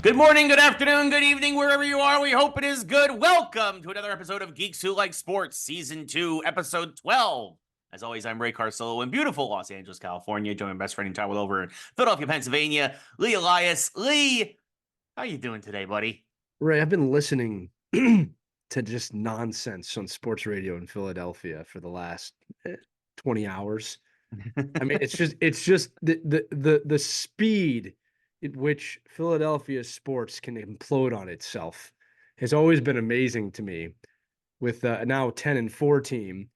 Good morning, good afternoon, good evening, wherever you are. We hope it is good. Welcome to another episode of Geeks Who Like Sports, Season 2, Episode 12. As always, I'm Ray Carcillo in beautiful Los Angeles, California. Joined my best friend in town with over in Philadelphia, Pennsylvania, Lee Elias. Lee, how you doing today, buddy? Ray, I've been listening to just nonsense on sports radio in Philadelphia for the last 20 hours. I mean, it's just the speed at which Philadelphia sports can implode on itself has always been amazing to me. With now 10-4 team,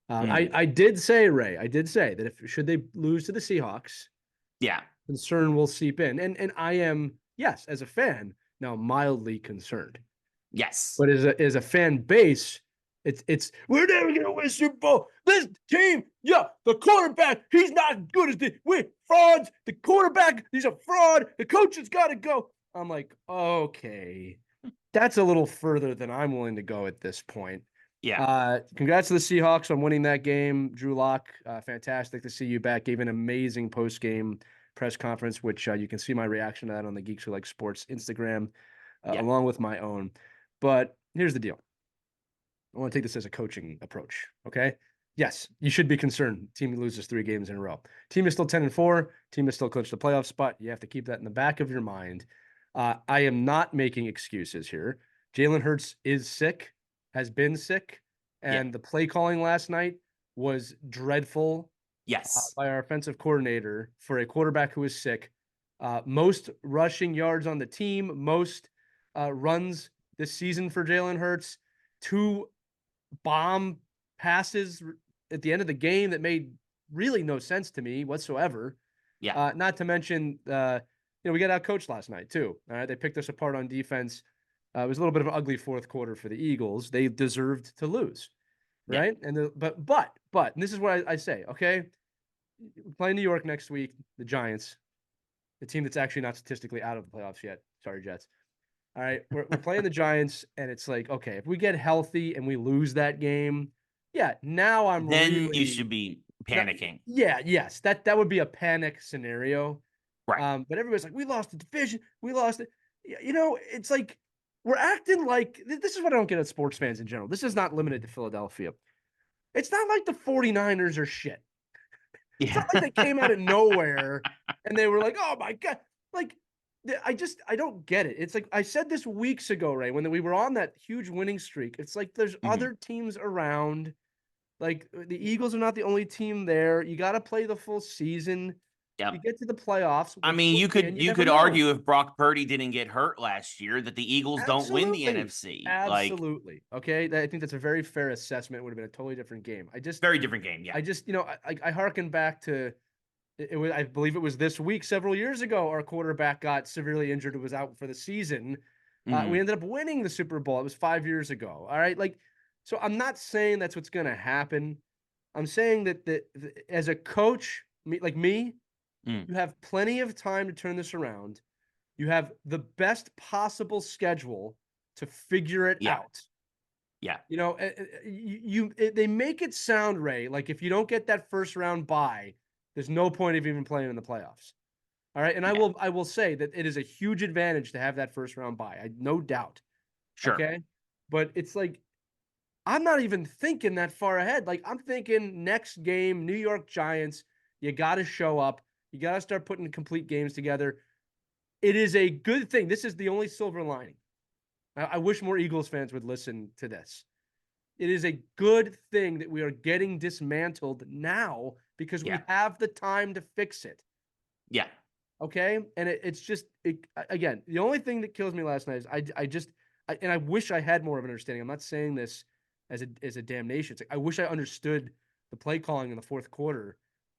I did say, Ray, that if should they lose to the Seahawks, Yeah. concern will seep in, and I am, yes, as a fan now, mildly concerned. Yes. But as a fan base, it's we're never gonna win Super Bowl. This team, the quarterback, he's not as good as we're frauds. The quarterback, he's a fraud. The coach has got to go. I'm like, okay, that's a little further than I'm willing to go at this point. Yeah. Congrats to the Seahawks on winning that game. Drew Lock, fantastic to see you back. Gave an amazing post-game press conference, which you can see my reaction to that on the Geeks Who Like Sports Instagram, along with my own. But here's the deal. I want to take this as a coaching approach, okay? Yes, you should be concerned. Team loses 3 games in a row. Team is still 10-4. Team is still clinched the playoff spot. You have to keep that in the back of your mind. I am not making excuses here. Jalen Hurts is sick, has been sick, and the play calling last night was dreadful. Yes. By our offensive coordinator for a quarterback who is sick. Most rushing yards on the team, most runs this season for Jalen Hurts, 2 bomb passes at the end of the game that made really no sense to me whatsoever. Yeah. Not to mention, we got outcoached last night too. All right, they picked us apart on defense. It was a little bit of an ugly fourth quarter for the Eagles. They deserved to lose, right? Yeah. And but and this is what I say. Okay, we play New York next week. The Giants, the team that's actually not statistically out of the playoffs yet. Sorry, Jets. All right, we're playing the Giants, and it's like, okay, if we get healthy and we lose that game, now I'm then you should be panicking. Yes, that would be a panic scenario. Right. But everybody's like, we lost the division, we lost it. It's like we're acting like this is what I don't get at sports fans in general. This is not limited to Philadelphia. It's not like the 49ers are shit. It's not like they came out of nowhere and they were like, oh my God, like. I don't get it. It's like I said this weeks ago, Ray, when we were on that huge winning streak. It's like there's other teams around. Like the Eagles are not the only team there. You got to play the full season. Yep. You get to the playoffs. I mean, you could argue if Brock Purdy didn't get hurt last year that the Eagles don't win the NFC. Absolutely. Okay. I think that's a very fair assessment. It would have been a totally different game. Very different game. Yeah. I hearken back to. It was, I believe it was this week, several years ago, our quarterback got severely injured and was out for the season. We ended up winning the Super Bowl. It was 5 years ago. All right. So I'm not saying that's what's going to happen. I'm saying that as a coach, you have plenty of time to turn this around. You have the best possible schedule to figure it out. Yeah. They make it sound, Ray, like if you don't get that first round bye, there's no point of even playing in the playoffs. All right. And I will say that it is a huge advantage to have that first round bye. No doubt. Sure. Okay. But it's like, I'm not even thinking that far ahead. Like I'm thinking next game, New York Giants, you got to show up. You got to start putting complete games together. It is a good thing. This is the only silver lining. I wish more Eagles fans would listen to this. It is a good thing that we are getting dismantled now because we have the time to fix it. Yeah. Okay. And it's just, again, the only thing that kills me last night is I wish I had more of an understanding. I'm not saying this as a damnation. It's like, I wish I understood the play calling in the fourth quarter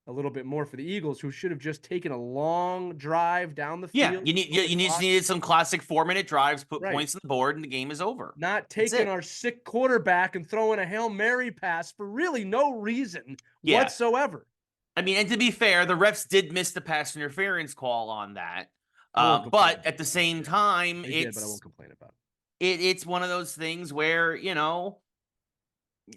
a little bit more for the Eagles, who should have just taken a long drive down the field. Yeah, you just needed some classic 4-minute drives, put points on the board, and the game is over. Not taking our sick quarterback and throwing a Hail Mary pass for really no reason whatsoever. I mean, and to be fair, the refs did miss the pass interference call on that. But at the same time, but I won't complain about it. It's one of those things where,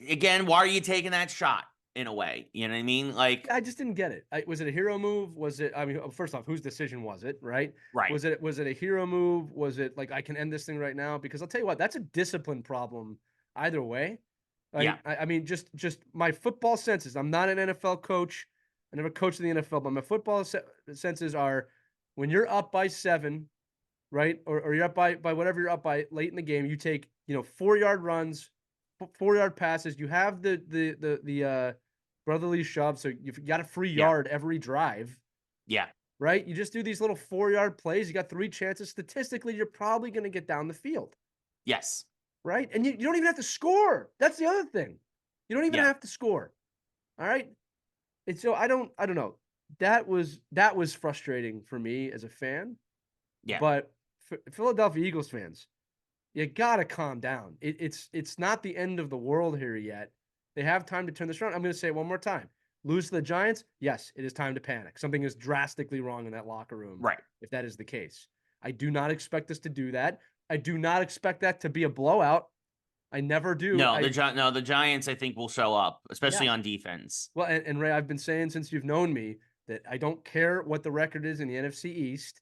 again, why are you taking that shot? in a way. You know what I mean? Like, I just didn't get it. Was it a hero move? Was it? I mean, first off, whose decision was it? Right? right. Was it a hero move? Was it like I can end this thing right now? Because I'll tell you what, that's a discipline problem either way. Yeah. I mean, just my football senses. I'm not an NFL coach. I never coached in the NFL, but my football senses are when you're up by 7, right, or you're up by whatever you're up by late in the game, you take 4-yard runs, 4-yard passes. You have the brotherly shove, so you've got a free yard every drive. Yeah. Right? You just do these little 4-yard plays. You got 3 chances. Statistically, you're probably going to get down the field. Yes. Right? And you don't even have to score. That's the other thing. You don't even have to score. All right? And so I don't know. That was frustrating for me as a fan. Yeah. But Philadelphia Eagles fans, you got to calm down. It's not the end of the world here yet. They have time to turn this around. I'm going to say it one more time. Lose to the Giants? Yes, it is time to panic. Something is drastically wrong in that locker room. Right. If that is the case. I do not expect us to do that. I do not expect that to be a blowout. I never do. No, the Giants, I think, will show up, especially on defense. Well, and Ray, I've been saying since you've known me that I don't care what the record is in the NFC East.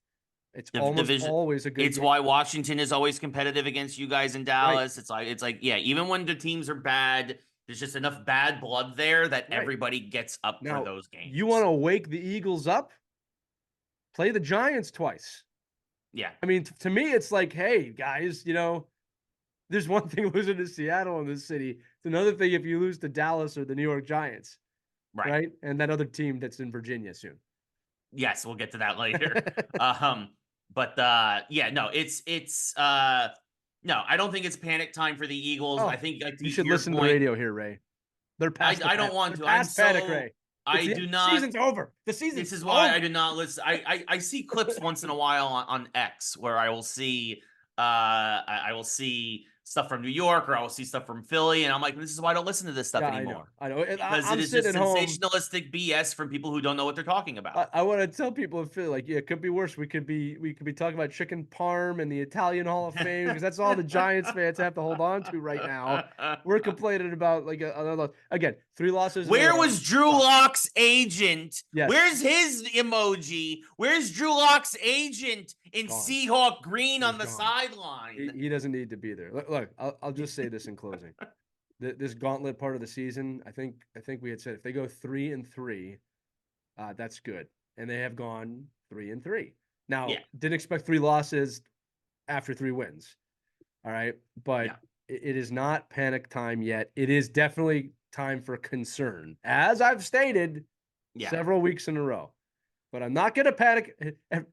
It's always a good game. Why Washington is always competitive against you guys in Dallas. Right. It's like, yeah, even when the teams are bad, there's just enough bad blood there that everybody gets up for those games. You want to wake the Eagles up? Play the Giants twice. Yeah. I mean, to me, it's like, hey, guys, there's one thing losing to Seattle in this city. It's another thing if you lose to Dallas or the New York Giants. Right? And that other team that's in Virginia soon. Yes, we'll get to that later. No, I don't think it's panic time for the Eagles. I think you should listen to the radio here, Ray. They're past. I don't want to. Past panic, Ray. I do not. Season's over. This is why I do not listen. I see clips once in a while on X where I will see stuff from New York or I will see stuff from Philly, and I'm like, this is why I don't listen to this stuff anymore. I know. Because it is just sensationalistic BS from people who don't know what they're talking about. I want to tell people in Philly, like, it could be worse. We could be talking about chicken parm and the Italian Hall of Fame because that's all the Giants fans have to hold on to right now. We're complaining about like another again 3 losses. Where was Drew Lock's agent? Yes. Where's his emoji? Where's Drew Lock's agent in Seahawk green on the sideline? He doesn't need to be there. Look, I'll just say this in closing. This gauntlet part of the season, I think we had said if they go 3-3, that's good, and they have gone 3-3. Now, didn't expect 3 losses after 3 wins. All right, but it is not panic time yet. It is definitely time for concern, as I've stated several weeks in a row. But I'm not going to panic.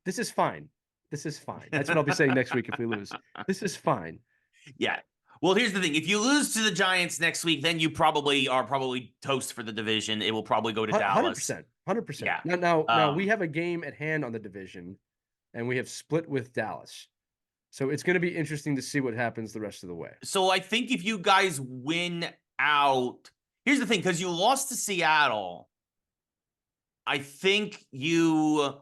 This is fine. This is fine. That's what I'll be saying next week if we lose. This is fine. Yeah. Well, here's the thing. If you lose to the Giants next week, then you probably are toast for the division. It will probably go to Dallas. 100%. Yeah. Now we have a game at hand on the division, and we have split with Dallas. So it's going to be interesting to see what happens the rest of the way. So I think if you guys win out, here's the thing, because you lost to Seattle, I think the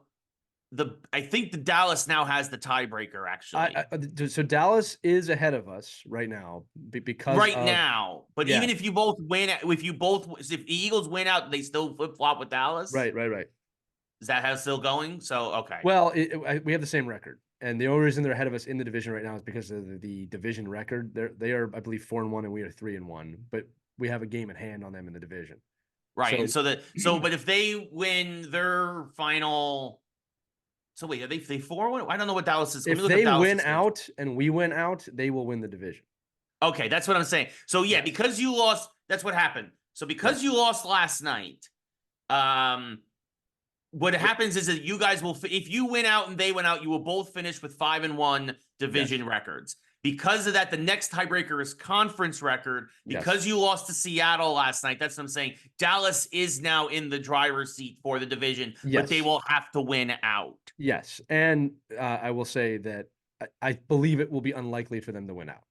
Dallas now has the tiebreaker, actually. So Dallas is ahead of us right now because now. But even if you both win, if the Eagles win out, they still flip flop with Dallas. Right. Is that how it's still going? So okay. Well, we have the same record, and the only reason they're ahead of us in the division right now is because of the division record. They are, I believe, 4-1, and we are 3-1. But we have a game at hand on them in the division. Right. But if they win their final. So wait, are they 4-1? I don't know what Dallas is. If they win out and we win out, they will win the division. Okay, that's what I'm saying. So because you lost, that's what happened. So because you lost last night, what happens is that you guys will, if you win out and they win out, you will both finish with 5-1 division records. Because of that, the next tiebreaker is conference record. Because you lost to Seattle last night, that's what I'm saying. Dallas is now in the driver's seat for the division, but they will have to win out. Yes, and I will say that I believe it will be unlikely for them to win out.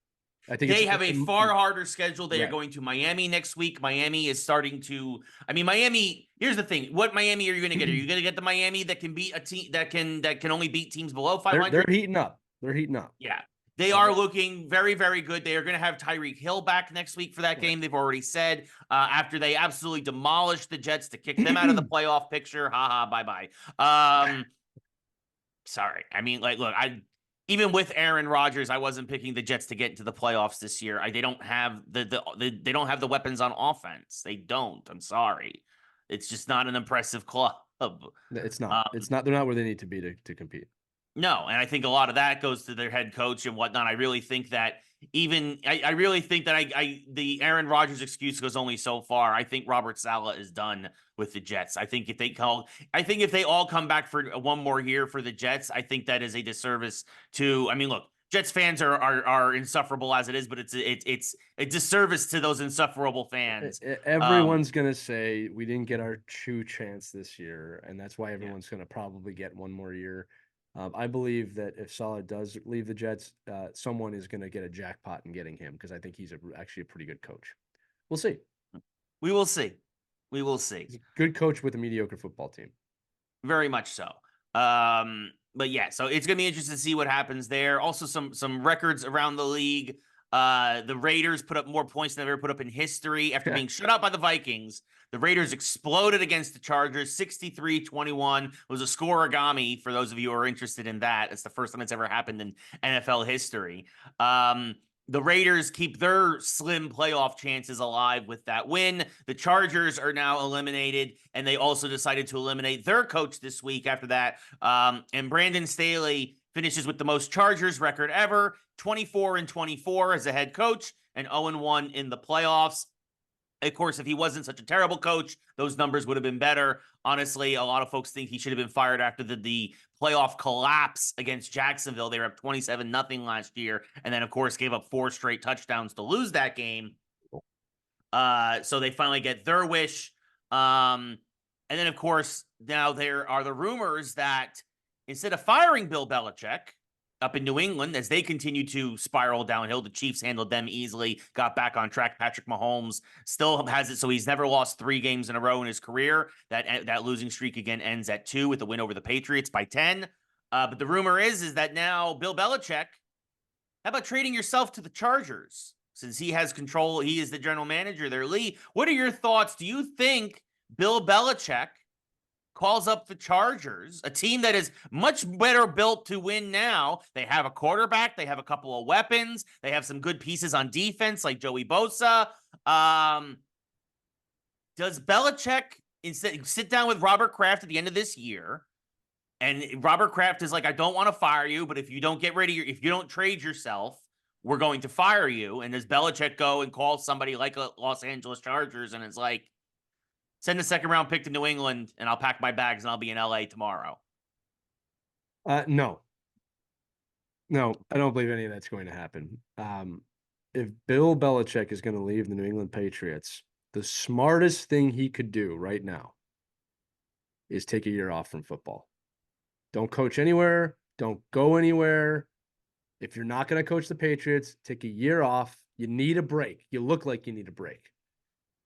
I think they have a far harder schedule. They are going to Miami next week. Miami is starting to. I mean, Miami. Here's the thing: what Miami are you going to get? Are you going to get the Miami that can beat a team that can only beat teams below 500? They're heating up. They're heating up. Yeah. They are looking very, very good. They are going to have Tyreek Hill back next week for that game. They've already said after they absolutely demolished the Jets to kick them out of the playoff picture. Ha bye-bye. Sorry. I mean, like, look, even with Aaron Rodgers, I wasn't picking the Jets to get into the playoffs this year. They don't have they don't have the weapons on offense. They don't. I'm sorry. It's just not an impressive club. It's not. It's not. They're not where they need to be to compete. No, and I think a lot of that goes to their head coach and whatnot. I really think that I really think that the Aaron Rodgers excuse goes only so far. I think Robert Saleh is done with the Jets. I think if they all come back for one more year for the Jets, I think that is a disservice to. I mean, look, Jets fans are insufferable as it is, but it's a disservice to those insufferable fans. Everyone's gonna say we didn't get our true chance this year, and that's why everyone's gonna probably get one more year. I believe that if Saleh does leave the Jets, someone is going to get a jackpot in getting him because I think he's actually a pretty good coach. We'll see. We will see. We will see. He's a good coach with a mediocre football team. Very much so. But yeah, so it's going to be interesting to see what happens there. Also, some records around the league. The Raiders put up more points than they've ever put up in history after being shut out by the Vikings. The Raiders exploded against the Chargers, 63-21. It was a scoreagami for those of you who are interested in that. It's the first time it's ever happened in NFL history. The Raiders keep their slim playoff chances alive with that win. The Chargers are now eliminated, and they also decided to eliminate their coach this week after that. And Brandon Staley finishes with the most Chargers record ever, 24-24 as a head coach and 0-1 in the playoffs. Of course, if he wasn't such a terrible coach, those numbers would have been better. Honestly, a lot of folks think he should have been fired after the playoff collapse against Jacksonville. They were up 27-0 last year, and then, of course, gave up 4 straight touchdowns to lose that game. So they finally get their wish. And then, of course, now there are the rumors that instead of firing Bill Belichick up in New England, as they continue to spiral downhill, the Chiefs handled them easily, got back on track. Patrick Mahomes still has it, so he's never lost 3 games in a row in his career. That losing streak again ends at 2 with the win over the Patriots by 10. But the rumor is that now Bill Belichick, how about trading yourself to the Chargers? Since he has control, he is the general manager there. Lee, what are your thoughts? Do you think Bill Belichick calls up the Chargers, a team that is much better built to win now? They have a quarterback. They have a couple of weapons. They have some good pieces on defense like Joey Bosa. Does Belichick instead sit down with Robert Kraft at the end of this year? And Robert Kraft is like, I don't want to fire you, but if you don't get rid of if you don't trade yourself, we're going to fire you. And does Belichick go and call somebody like a Los Angeles Chargers and it's like, send a 2nd-round pick to New England, and I'll pack my bags, and I'll be in LA tomorrow? No, I don't believe any of that's going to happen. If Bill Belichick is going to leave the New England Patriots, the smartest thing he could do right now is take a year off from football. Don't coach anywhere. Don't go anywhere. If you're not going to coach the Patriots, take a year off. You need a break. You look like you need a break.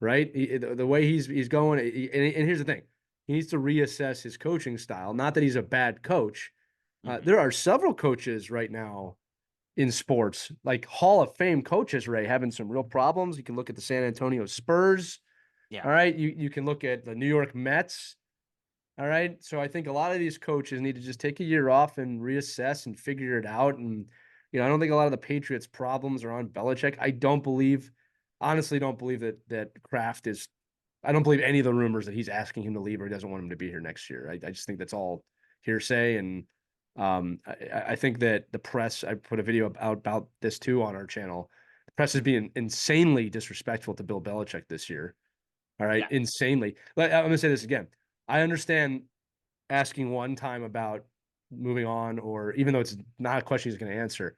Right? The way he's going, and here's the thing. He needs to reassess his coaching style. Not that he's a bad coach. There are several coaches right now in sports, like Hall of Fame coaches, Ray, having some real problems. You can look at the San Antonio Spurs. Yeah. All right. You can look at the New York Mets. All right. So I think a lot of these coaches need to just take a year off and reassess and figure it out. And, I don't think a lot of the Patriots' problems are on Belichick. Honestly don't believe that Kraft is. I don't believe any of the rumors that he's asking him to leave or he doesn't want him to be here next year. I just think that's all hearsay. And I think that the press, I put a video out about this too on our channel. The press is being insanely disrespectful to Bill Belichick this year. All right. Yeah. Insanely. I'm going to say this again. I understand asking one time about moving on, or even though it's not a question he's going to answer,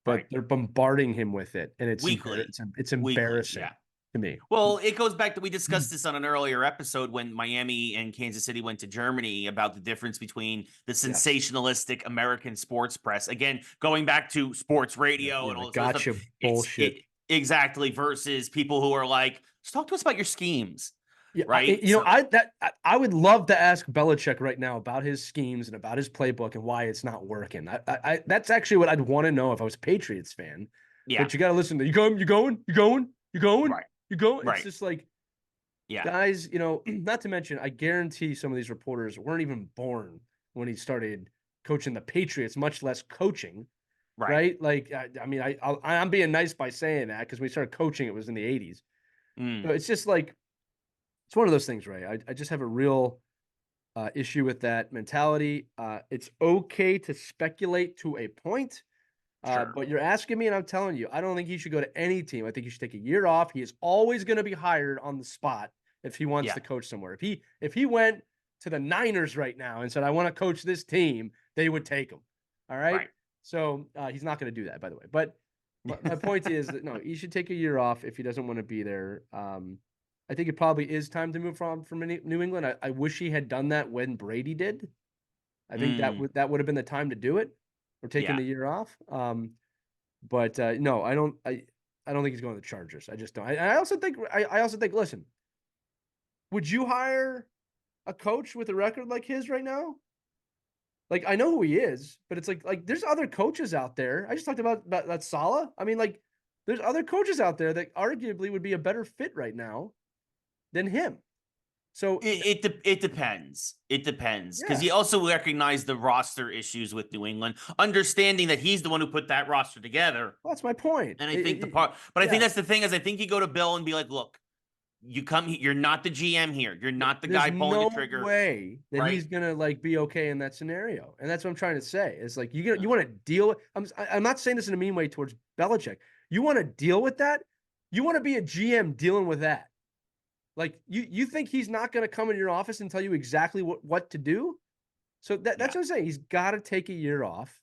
but they're bombarding him with it, and it's weekly. It's embarrassing to me. Well, it goes back to, we discussed this on an earlier episode when Miami and Kansas City went to Germany about the difference between the sensationalistic American sports press. Again, going back to sports radio and all this gotcha stuff, bullshit. Exactly, versus people who are like, just talk to us about your schemes. Yeah, right? So I would love to ask Belichick right now about his schemes and about his playbook and why it's not working. That's actually what I'd want to know if I was a Patriots fan. yeah, But you got to listen to you going. right, It's right, just like yeah, guys, not to mention, I guarantee some of these reporters weren't even born when he started coaching the Patriots, much less coaching. right. Right? Like, I mean, I'm being nice by saying that because when we started coaching, it was in the '80s. So Mm, it's just like it's one of those things, Ray. I just have a real issue with that mentality. It's okay to speculate to a point, sure. but you're asking me, and I'm telling you, I don't think he should go to any team. I think he should take a year off. He is always going to be hired on the spot if he wants Yeah, to coach somewhere. If he went to the Niners right now and said, "I want to coach this team," they would take him. All right. right. So he's not going to do that, by the way. But my point is that no, he should take a year off if he doesn't want to be there. I think it probably is time to move from New England. I wish he had done that when Brady did. I think Mm, that would have been the time to do it, or taking yeah. the year off. But no, I don't think he's going to the Chargers. I just don't. I also think. Listen, would you hire a coach with a record like his right now? Like I know who he is, but it's like there's other coaches out there. I just talked about that Saleh. I mean, like there's other coaches out there that arguably would be a better fit right now than him. So It depends. It depends because yeah, he also recognized the roster issues with New England, understanding that he's the one who put that roster together. well, that's my point. And I think the part, but I think Yeah, that's the thing is I think you go to Bill and be like, look, you come, you're not the GM here. You're not the there's guy pulling the no trigger, way that right? he's gonna like be okay in that scenario, and that's what I'm trying to say. It's like you want to deal with. I'm not saying this in a mean way towards Belichick. You want to deal with that. You want to be a GM dealing with that. Like you think he's not going to come in your office and tell you exactly what to do? So that's Yeah. what I'm saying. He's got to take a year off.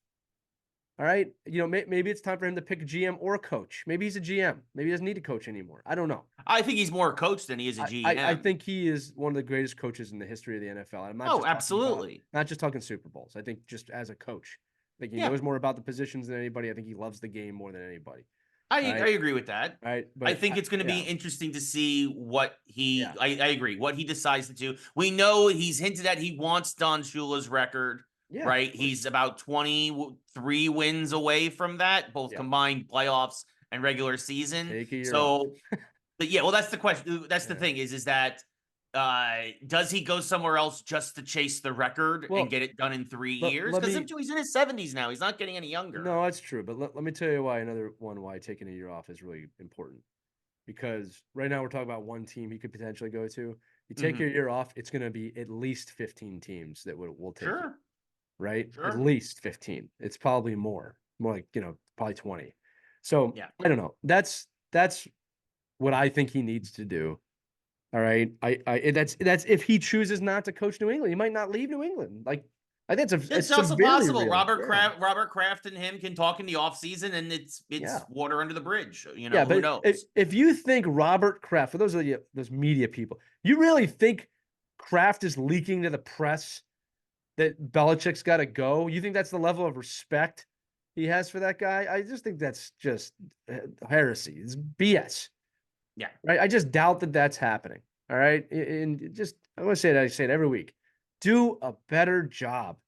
All right. Maybe it's time for him to pick a GM or a coach. Maybe he's a GM. Maybe he doesn't need to coach anymore. I don't know. I think he's more a coach than he is a I GM. think he is one of the greatest coaches in the history of the NFL. I'm not Oh, just talking about absolutely. not just talking Super Bowls. I think just as a coach, I think he Yeah, knows more about the positions than anybody. I think he loves the game more than anybody. All I right. agree with that. All right. I But think it's going to be yeah. interesting to see what he. Yeah. I agree what he decides to do. We know he's hinted at he wants Don Shula's record, Yeah. right? Of course. He's about 23 wins away from that, both Yeah. combined playoffs and regular season. Take a year off. So, but yeah, well, that's the question. That's the Yeah. thing is that does he go somewhere else just to chase the record and Well, get it done in 3 years? let Because me. he's in his 70s now. He's not getting any younger. No, that's true. But let me tell you why taking a year off is really important. Because right now we're talking about one team he could potentially go to. You take Mhm. your year off, it's going to be at least 15 teams that will take you. Sure, Right? At sure. least 15. It's probably more like, probably 20. So Yeah. I don't know. That's what I think he needs to do. All right. That's if he chooses not to coach New England. He might not leave New England. Like I think It's it's also severely possible. real. Yeah. Robert Kraft and him can talk in the offseason and it's Yeah. water under the bridge. Yeah, Who but knows? if you think Robert Kraft, for those of you, those media people, you really think Kraft is leaking to the press that Belichick's got to go? You think that's the level of respect he has for that guy? I just think that's just heresy. It's BS. Yeah. Right? I just doubt that that's happening. All right, and just I want to say it. I say it every week. Do a better job.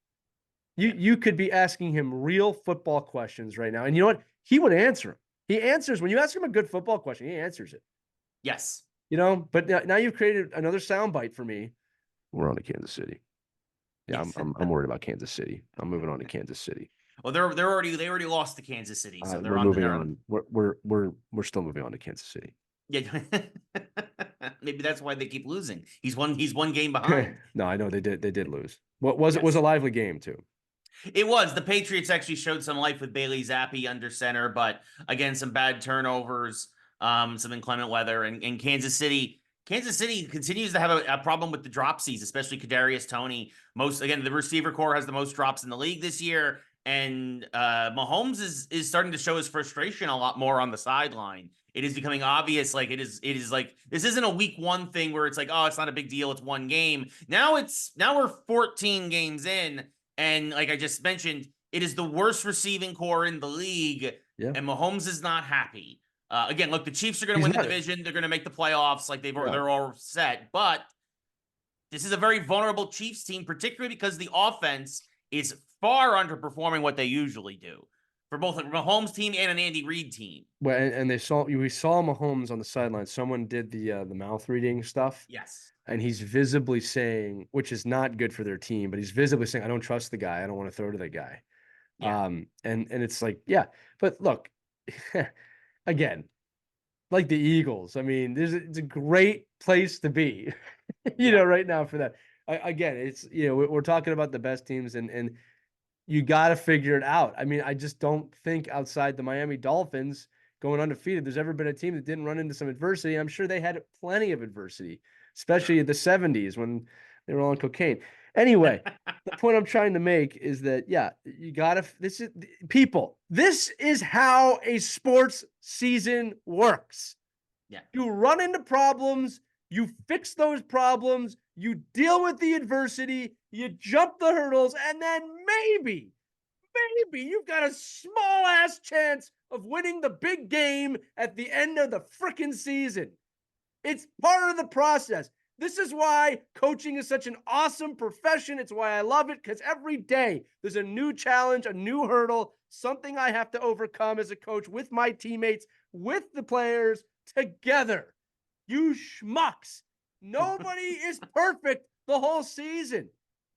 You could be asking him real football questions right now, and you know what? He would answer them. He answers when you ask him a good football question. He answers it. Yes. But now you've created another soundbite for me. We're on to Kansas City. Yeah, Yes. I'm worried about Kansas City. I'm moving on to Kansas City. Well, they already lost to Kansas City, so they're We're on. moving on. We're still moving on to Kansas City. Yeah. Maybe that's why they keep losing. He's one game behind. No, I know they did lose. What was it? Was Yes. a lively game too. It was. The Patriots actually showed some life with Bailey Zappi under center, but again, some bad turnovers, some inclement weather, and Kansas City. Kansas City continues to have a problem with the dropsies, especially Kadarius Toney. The receiver core has the most drops in the league this year, and Mahomes is starting to show his frustration a lot more on the sideline. It is becoming obvious, like it is like this isn't a week one thing where it's like, oh, it's not a big deal, it's one game. Now we're 14 games in. And like I just mentioned, it is the worst receiving core in the league, Yeah. and Mahomes is not happy. Again, look, the Chiefs are going to win the division. They're going to make the playoffs. Like they're all set. But this is a very vulnerable Chiefs team, particularly because the offense is far underperforming what they usually do for both a Mahomes team and an Andy Reid team. Well, and we saw Mahomes on the sideline. Someone did the mouth reading stuff. Yes. And he's visibly saying, which is not good for their team, but he's visibly saying, I don't trust the guy. I don't want to throw to the guy. Yeah. And it's like, yeah, but look, again, like the Eagles, I mean, it's a great place to be, you know, right now for that. Again, it's, you know, we're talking about the best teams and you got to figure it out. I mean, I just don't think outside the Miami Dolphins going undefeated, there's ever been a team that didn't run into some adversity. I'm sure they had plenty of adversity, especially in the 70s when they were on cocaine. Anyway, the point I'm trying to make is that, yeah, you got to, this is how a sports season works. Yeah. You run into problems, you fix those problems, you deal with the adversity, you jump the hurdles, and then maybe you've got a small ass chance of winning the big game at the end of the frickin' season. It's part of the process. This is why coaching is such an awesome profession. It's why I love it, because every day there's a new challenge, a new hurdle, something I have to overcome as a coach with my teammates, with the players, together. You schmucks. Nobody is perfect the whole season.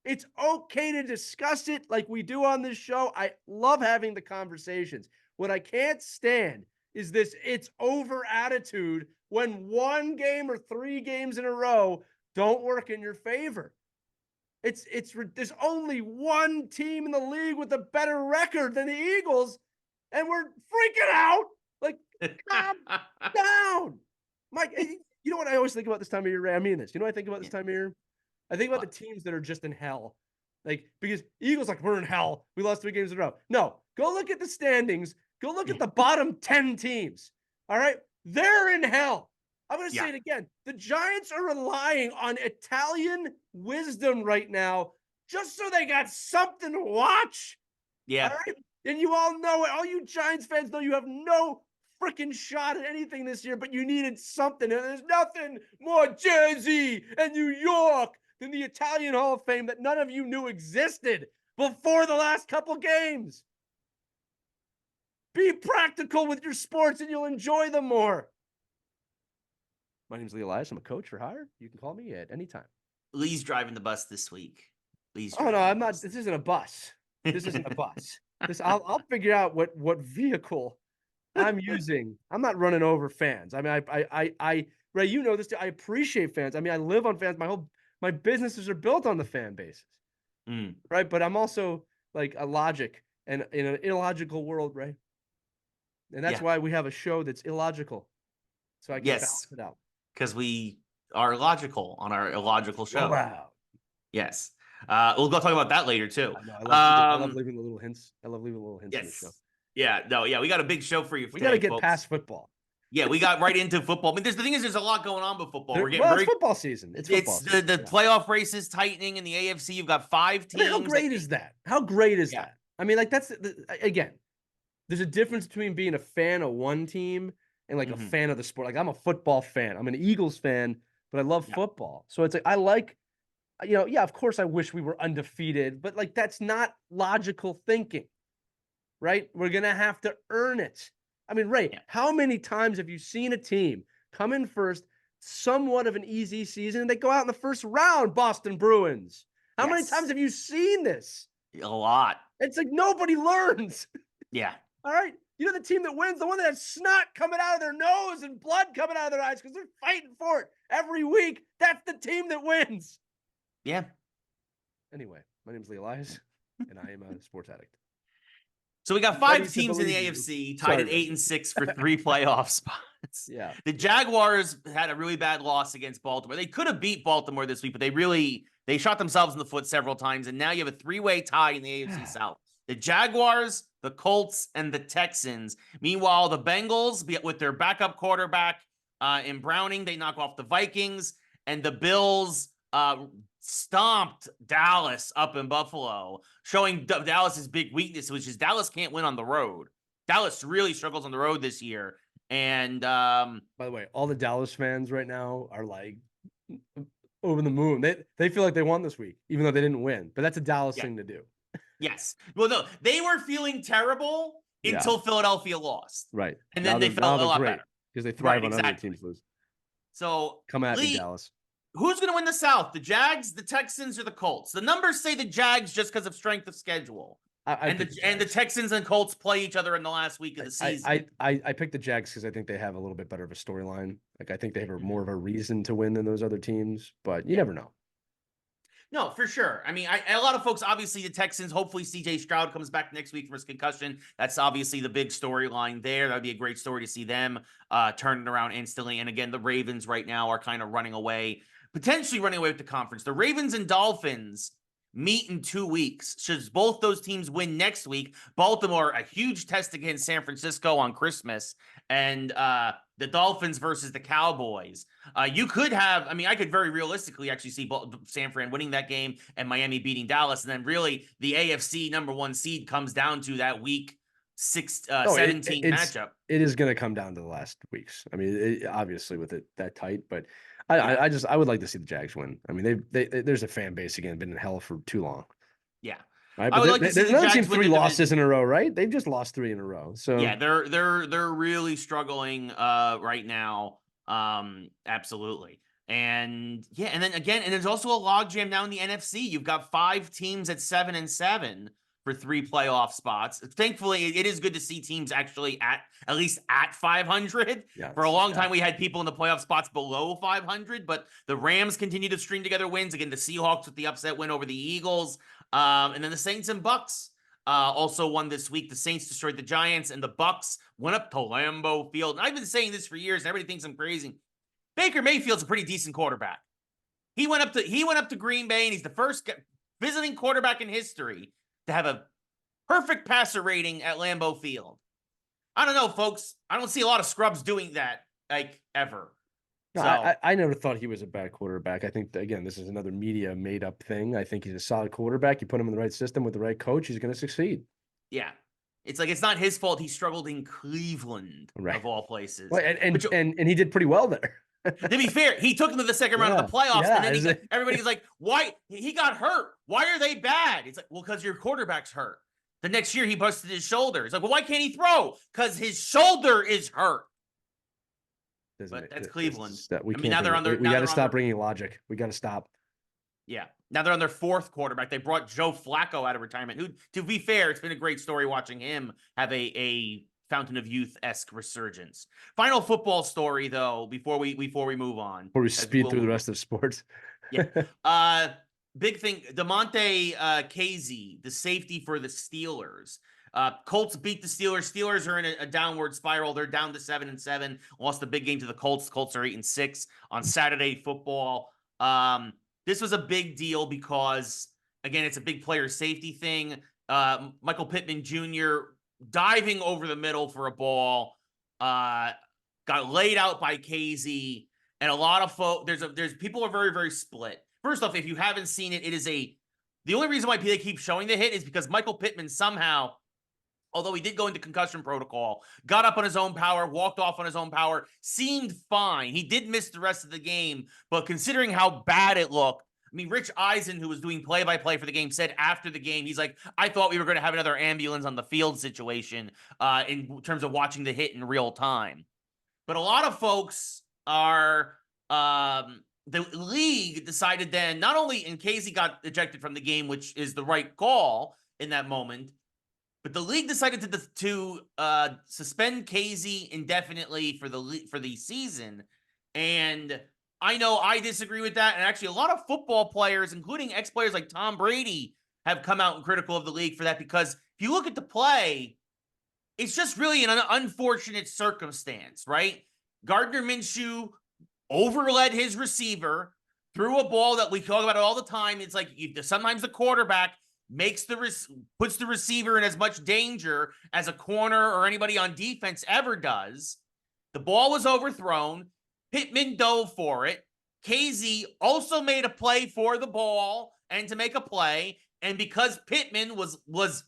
It's okay to discuss it like we do on this show. I love having the conversations. What I can't stand is this it's over attitude when one game or 3 games in a row don't work in your favor. There's only one team in the league with a better record than the Eagles, and we're freaking out. Like, calm down. Mike, you know what I always think about this time of year, Ray? I mean this. You know what I think about this time of year? I think about the teams that are just in hell. Like, because Eagles, like, we're in hell. We lost 3 games in a row. No, go look at the standings. Go look at the bottom 10 teams. All right? They're in hell. I'm going to say it again. The Giants are relying on Italian wisdom right now just so they got something to watch. Yeah. All right? And you all know it. All you Giants fans know you have no freaking shot at anything this year, but you needed something. And there's nothing more Jersey and New York than the Italian Hall of Fame that none of you knew existed before the last couple games. Be practical with your sports and you'll enjoy them more. My name's Lee Elias. I'm a coach for hire. You can call me at any time. Lee's driving the bus this week. Oh, no, I'm not. This isn't a bus. This isn't a bus. I'll figure out what vehicle I'm using. I'm not running over fans. I mean, I Ray, you know this. I appreciate fans. I mean, I live on fans. My businesses are built on the fan basis, right? But I'm also like a logic and in an illogical world, Ray. And that's why we have a show that's illogical, so I can balance it out. Because we are logical on our illogical show. Wow. Yes. We'll go talk about that later too. I love leaving the little hints. I love leaving little hints in the show. Yeah, no, yeah, we got a big show for you. We got to get past football. Yeah, we got right into football. I mean, the thing is, there's a lot going on with football. It's football season. It's football season. The playoff race is tightening in the AFC. You've got 5 teams. I mean, how great is that? How great is that? I mean, like again, there's a difference between being a fan of one team and like a fan of the sport. Like I'm a football fan. I'm an Eagles fan, but I love football. So it's like I like, you know, of course I wish we were undefeated, but like that's not logical thinking, right? We're gonna have to earn it. I mean, Ray, how many times have you seen a team come in first, somewhat of an easy season, and they go out in the first round, Boston Bruins? How many times have you seen this? A lot. It's like nobody learns. Yeah. All right. You know the team that wins, the one that has snot coming out of their nose and blood coming out of their eyes because they're fighting for it every week. That's the team that wins. Yeah. Anyway, my name is Lee Elias, and I am a sports addict. So we got 5 teams in the AFC tied at 8-6 for 3 playoff spots. Yeah. The Jaguars had a really bad loss against Baltimore. They could have beat Baltimore this week, but they shot themselves in the foot several times, and now you have a 3-way tie in the AFC South. The Jaguars, the Colts, and the Texans. Meanwhile, the Bengals, with their backup quarterback in Browning, they knock off the Vikings, and the Bills stomped Dallas up in Buffalo, showing Dallas's big weakness, which is Dallas can't win on the road. Dallas really struggles on the road this year, And By the way, all the Dallas fans right now are like over the moon. They feel like they won this week, even though they didn't win. But that's a Dallas thing to do. yes. Well, no, they were feeling terrible until Philadelphia lost. Right. And then they felt a lot better. Because they thrive on other teams lose. So come at me, Dallas. Who's going to win the South? The Jags, the Texans, or the Colts? The numbers say the Jags just because of strength of schedule. And the Texans and Colts play each other in the last week of the season. I picked the Jags because I think they have a little bit better of a storyline. Like I think they have more of a reason to win than those other teams, but you never know. No, for sure. I mean, a lot of folks, obviously the Texans, hopefully CJ Stroud comes back next week from his concussion. That's obviously the big storyline there. That'd be a great story to see them turning around instantly. And again, the Ravens right now are kind of potentially running away with the conference. The Ravens and Dolphins meet in 2 weeks. Should both those teams win next week, Baltimore, a huge test against San Francisco on Christmas, and the Dolphins versus the Cowboys. You could have, I could very realistically actually see San Fran winning that game and Miami beating Dallas. And then really the AFC #1 seed comes down to that week 17 matchup. It is going to come down to the last weeks. Obviously with it that tight, but I would like to see the Jags win. There's a fan base again, been in hell for too long. Yeah. Right, but I would like to see the Jags win 3 losses in a row, right? They've just lost 3 in a row. So yeah, they're really struggling right now. Absolutely. And then again, and there's also a logjam now in the NFC. You've got 5 teams at 7-7 for 3 playoff spots. Thankfully, it is good to see teams actually at least at 500. Yeah, for a long time, we had people in the playoff spots below 500, but the Rams continue to string together wins. Again, the Seahawks with the upset win over the Eagles. And then the Saints and Bucks also won this week. The Saints destroyed the Giants, and the Bucks went up to Lambeau Field. And I've been saying this for years, and everybody thinks I'm crazy. Baker Mayfield's a pretty decent quarterback. He went up to Green Bay, and he's the first visiting quarterback in history to have a perfect passer rating at Lambeau Field. I don't know, folks. I don't see a lot of scrubs doing that, ever. No, so, I never thought he was a bad quarterback. I think, again, this is another media made-up thing. I think he's a solid quarterback. You put him in the right system with the right coach, he's going to succeed. Yeah. It's not his fault he struggled in Cleveland, of all places. Well, and he did pretty well there. To be fair, he took them to the second round of the playoffs, and then everybody's like, why? He got hurt. Why are they bad? It's like, well, because your quarterback's hurt. The next year, he busted his shoulder. It's like, well, why can't he throw? Because his shoulder is hurt. But that's Cleveland. Now they're on their. We got to stop bringing logic. We got to stop. Yeah. Now they're on their 4th quarterback. They brought Joe Flacco out of retirement. Who, to be fair, it's been a great story watching him have a Fountain of Youth-esque resurgence. Final football story, though, before we move on. Before we speed through the rest of sports. Yeah. Big thing, DeMonte Casey, the safety for the Steelers. Colts beat the Steelers. Steelers are in a downward spiral. They're down to 7-7. Lost the big game to the Colts. Colts are 8-6 on Saturday football. This was a big deal because, again, it's a big player safety thing. Michael Pittman Jr. diving over the middle for a ball, got laid out by Casey, and a lot of folks. There's people are very, very split. First off, if you haven't seen it, the only reason why they keep showing the hit is because Michael Pittman somehow, although he did go into concussion protocol, got up on his own power, walked off on his own power, seemed fine. He did miss the rest of the game, but considering how bad it looked, Rich Eisen, who was doing play-by-play for the game, said after the game, he's like, I thought we were going to have another ambulance on the field situation in terms of watching the hit in real time. But a lot of folks are... the league decided then, not only in case he got ejected from the game, which is the right call in that moment, but the league decided to suspend Casey indefinitely for the season. And I know I disagree with that. And actually, a lot of football players, including ex-players like Tom Brady, have come out and critical of the league for that, because if you look at the play, it's just really an unfortunate circumstance, right? Gardner Minshew overled his receiver, threw a ball that we talk about all the time. It's like sometimes the quarterback puts the receiver in as much danger as a corner or anybody on defense ever does. The ball was overthrown. Pittman dove for it. Casey also made a play for the ball and to make a play. And because Pittman was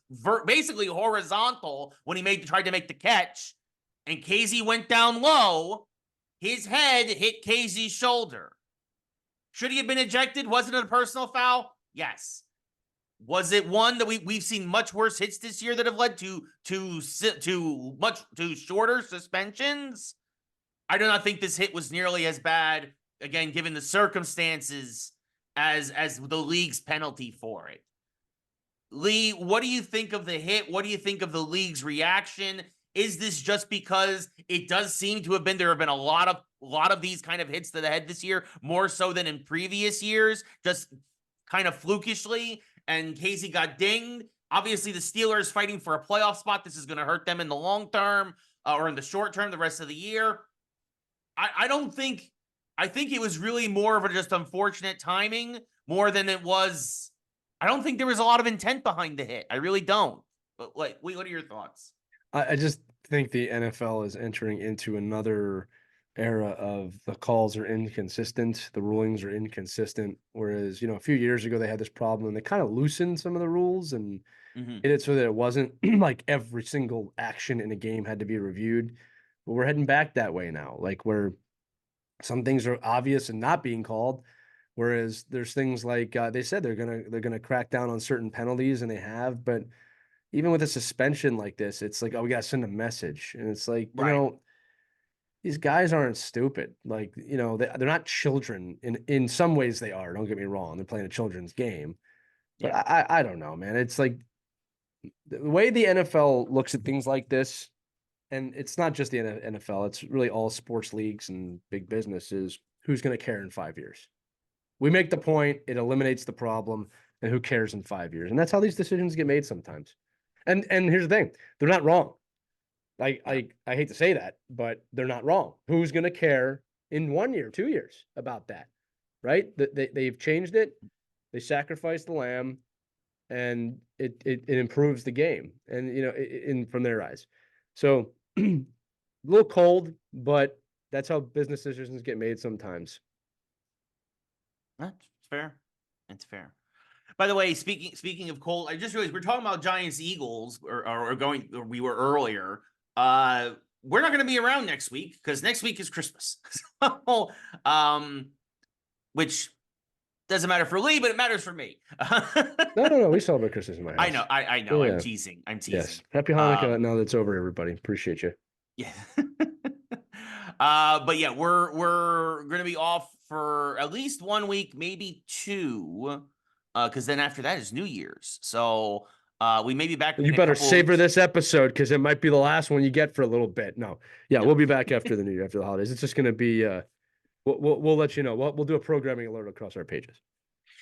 basically horizontal when he tried to make the catch, and Casey went down low. His head hit Casey's shoulder. Should he have been ejected? Wasn't it a personal foul? Yes. Was it one that we've seen much worse hits this year that have led to shorter suspensions? I do not think this hit was nearly as bad, again, given the circumstances, as the league's penalty for it. Lee, what do you think of the hit? What do you think of the league's reaction? Is this just because it does seem to have been, there have been a lot of these kind of hits to the head this year, more so than in previous years, just kind of flukishly, and Casey got dinged? Obviously, the Steelers fighting for a playoff spot. This is going to hurt them in the long term, or in the short term, the rest of the year. I think it was really more of a just unfortunate timing more than it was. I don't think there was a lot of intent behind the hit. I really don't. But what are your thoughts? I just think the NFL is entering into another era of the calls are inconsistent, the rulings are inconsistent. Whereas, a few years ago they had this problem and they kind of loosened some of the rules and made it so that it wasn't like every single action in a game had to be reviewed. But we're heading back that way now, like where some things are obvious and not being called. Whereas there's things like they said they're gonna crack down on certain penalties, and they have. But even with a suspension like this, it's like, oh, we gotta send a message, and it's like, Right. these guys aren't stupid. Like, they're not children. In some ways, they are. Don't get me wrong; they're playing a children's game. But Yeah. I don't know, man. It's like the way the NFL looks at things like this, and it's not just the NFL, it's really all sports leagues and big businesses. Who's going to care in 5 years? We make the point, it eliminates the problem, and who cares in 5 years? And that's how these decisions get made sometimes. And here's the thing, they're not wrong. I hate to say that, but they're not wrong. Who's going to care in 1 year, 2 years about that? Right? They've changed it. They sacrificed the lamb, and it improves the game, and in from their eyes. So a little cold, but that's how business decisions get made sometimes. That's fair. It's fair. By the way, speaking of cold, I just realized we're talking about Giants Eagles, or we were earlier. We're not going to be around next week because next week is Christmas. So, which doesn't matter for Lee, but it matters for me. No. We celebrate Christmas in my house. I know. Yeah. I'm teasing. Yes. Happy Hanukkah. Now that's over, everybody. Appreciate you. Yeah. But yeah, we're gonna be off for at least 1 week, maybe two. Because then after that is New Year's. So we may be back. You better savor this episode because it might be the last one you get for a little bit. No. We'll be back after the New Year, after the holidays. It's just gonna be we'll let you know. We'll do a programming alert across our pages.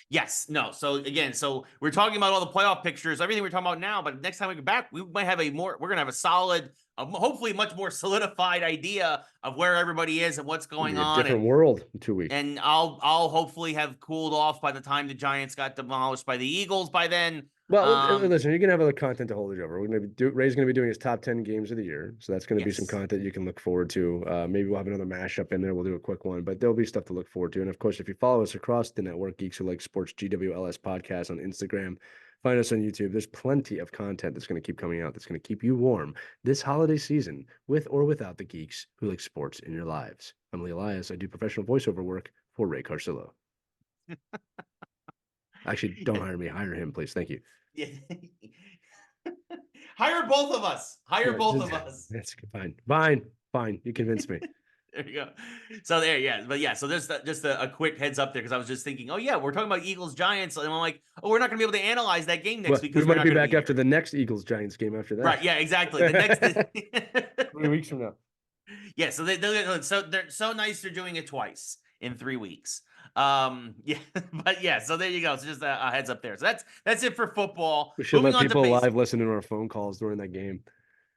Yes. No. So again, we're talking about all the playoff pictures, everything we're talking about now, but next time we get back, we might have we're going to have a solid, hopefully much more solidified idea of where everybody is and what's going on. Different world in 2 weeks. And I'll hopefully have cooled off by the time the Giants got demolished by the Eagles by then. Well, listen, you're gonna have other content to hold you over. We're gonna be Ray's gonna be doing his top 10 games of the year, so that's gonna be some content you can look forward to. Maybe we'll have another mashup in there. We'll do a quick one, but there'll be stuff to look forward to. And of course, if you follow us across the network, Geeks Who Like Sports, GWLS podcast on Instagram, find us on YouTube. There's plenty of content that's gonna keep coming out. That's gonna keep you warm this holiday season, with or without the geeks who like sports in your lives. I'm Lee Elias. I do professional voiceover work for Ray Carcillo. Actually, don't hire me. Hire him, please. Thank you. Yeah. Hire both of us. Both of us. That's fine. Fine. You convinced me. There you go. So there, yeah. But yeah, so there's just a quick heads up there because I was just thinking, oh yeah, we're talking about Eagles Giants, and I'm like, oh, we're not going to be able to analyze that game next week. We might be back after the next Eagles Giants game after that. Right? Yeah, exactly. The next 3 weeks from now. Yeah. So they're so nice. They're doing it twice in 3 weeks. Yeah, but yeah, so there you go. So just a heads up there. So that's it for football. We should let people live listen to our phone calls during that game.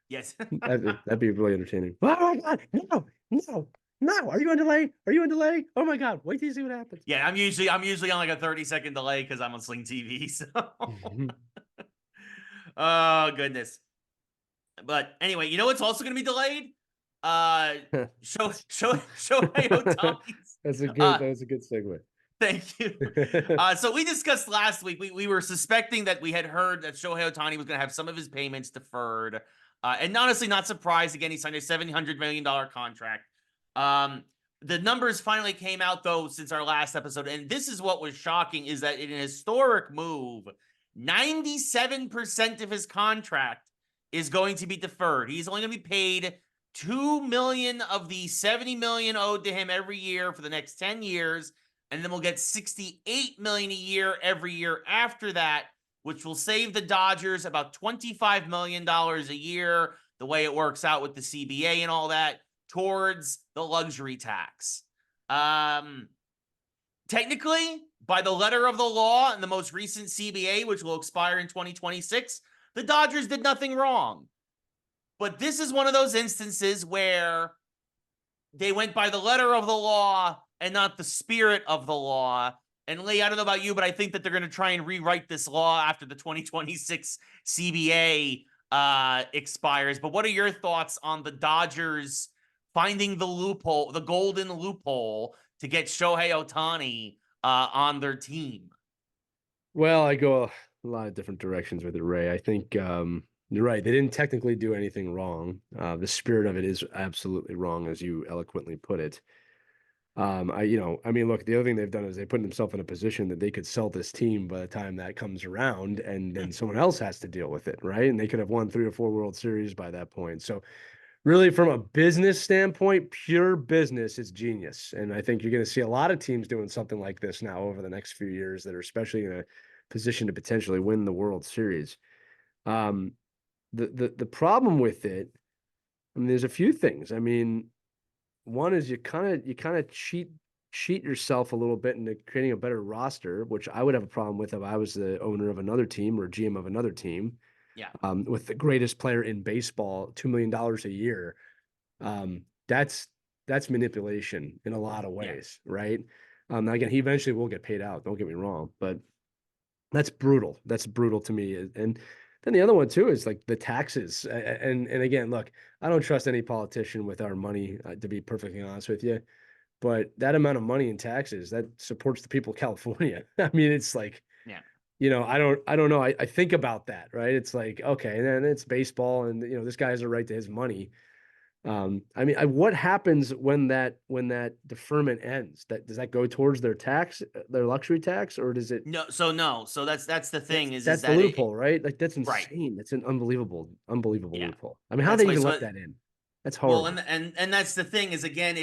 Yes. that'd be really entertaining. Oh my god, no. Are you on delay? Oh my god, wait till you see what happens. Yeah, I'm usually on like a 30-second delay because I'm on Sling TV. So oh goodness. But anyway, you know what's also gonna be delayed? Shohei Ohtani. That was a good segue. Thank you. So we discussed last week, we were suspecting that we had heard that Shohei Ohtani was going to have some of his payments deferred. And honestly, not surprised. Again, he signed a $700 million contract. The numbers finally came out, though, since our last episode. And this is what was shocking, is that in a historic move, 97% of his contract is going to be deferred. He's only going to be paid $2 million of the $70 million owed to him every year for the next 10 years. And then we'll get $68 million a year every year after that, which will save the Dodgers about $25 million a year, the way it works out with the CBA and all that, towards the luxury tax. Technically, by the letter of the law and the most recent CBA, which will expire in 2026, the Dodgers did nothing wrong. But this is one of those instances where they went by the letter of the law and not the spirit of the law. And Lee, I don't know about you, but I think that they're going to try and rewrite this law after the 2026 CBA expires. But what are your thoughts on the Dodgers finding the loophole, the golden loophole, to get Shohei Ohtani on their team? Well, I go a lot of different directions with it, Ray. I think you're right. They didn't technically do anything wrong. The spirit of it is absolutely wrong, as you eloquently put it. Look, the other thing they've done is they put themselves in a position that they could sell this team by the time that comes around, and then someone else has to deal with it, right? And they could have won 3 or 4 World Series by that point. So really, from a business standpoint, pure business, it's genius. And I think you're going to see a lot of teams doing something like this now over the next few years that are especially in a position to potentially win the World Series. The problem with it, I mean, there's a few things. I mean, one is you kind of cheat yourself a little bit into creating a better roster, which I would have a problem with if I was the owner of another team or GM of another team. Yeah. With the greatest player in baseball, $2 million a year. That's manipulation in a lot of ways, right? Again, he eventually will get paid out. Don't get me wrong, but that's brutal. That's brutal to me. And then the other one too is like the taxes. And again, look, I don't trust any politician with our money, to be perfectly honest with you. But that amount of money in taxes that supports the people of California. I mean, it's like, yeah. I don't know. I think about that, right? It's like, okay, and then it's baseball, and this guy has a right to his money. What happens when that deferment ends? Does that go towards their luxury tax, or does it? No. So that's the thing That's the loophole, right? Like that's insane. Right. That's an unbelievable Yeah. loophole. I mean, how That's they why. even So let that in? That's horrible. well, and that's the thing is, again,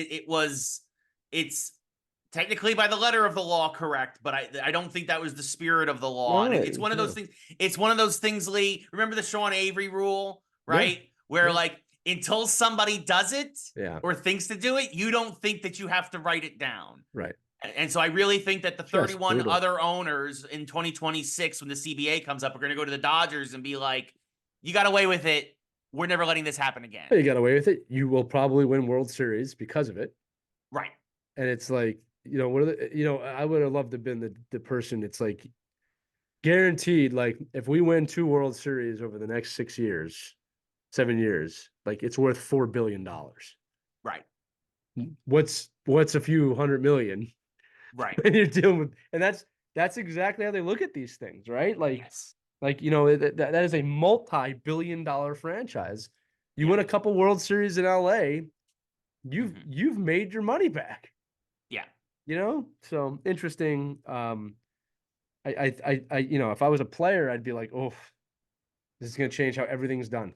it's technically by the letter of the law correct, but I don't think that was the spirit of the law. And it's one of those things. It's one of those things, Lee. Remember the Sean Avery rule, right? Yeah. Where like until somebody does it or Yeah. thinks to do it, you don't think that you have to write it down. Right. And so I really think that the Just 31 brutal. other owners in 2026, when the CBA comes up, are going to go to the Dodgers and be like, you got away with it. We're never letting this happen again. You got away with it. You will probably win World Series because of it. Right. And it's like, what are the, I would have loved to have been the person. It's like guaranteed, like if we win 2 World Series over the next 7 years, like it's worth $4 billion. Right. What's a few $100 million? Right. And you're dealing with, and that's exactly how they look at these things, right? Like, yes. That is a multi-billion-dollar franchise. You win a couple World Series in LA, you've made your money back. Yeah. So interesting. If I was a player, I'd be like, oh, this is going to change how everything's done.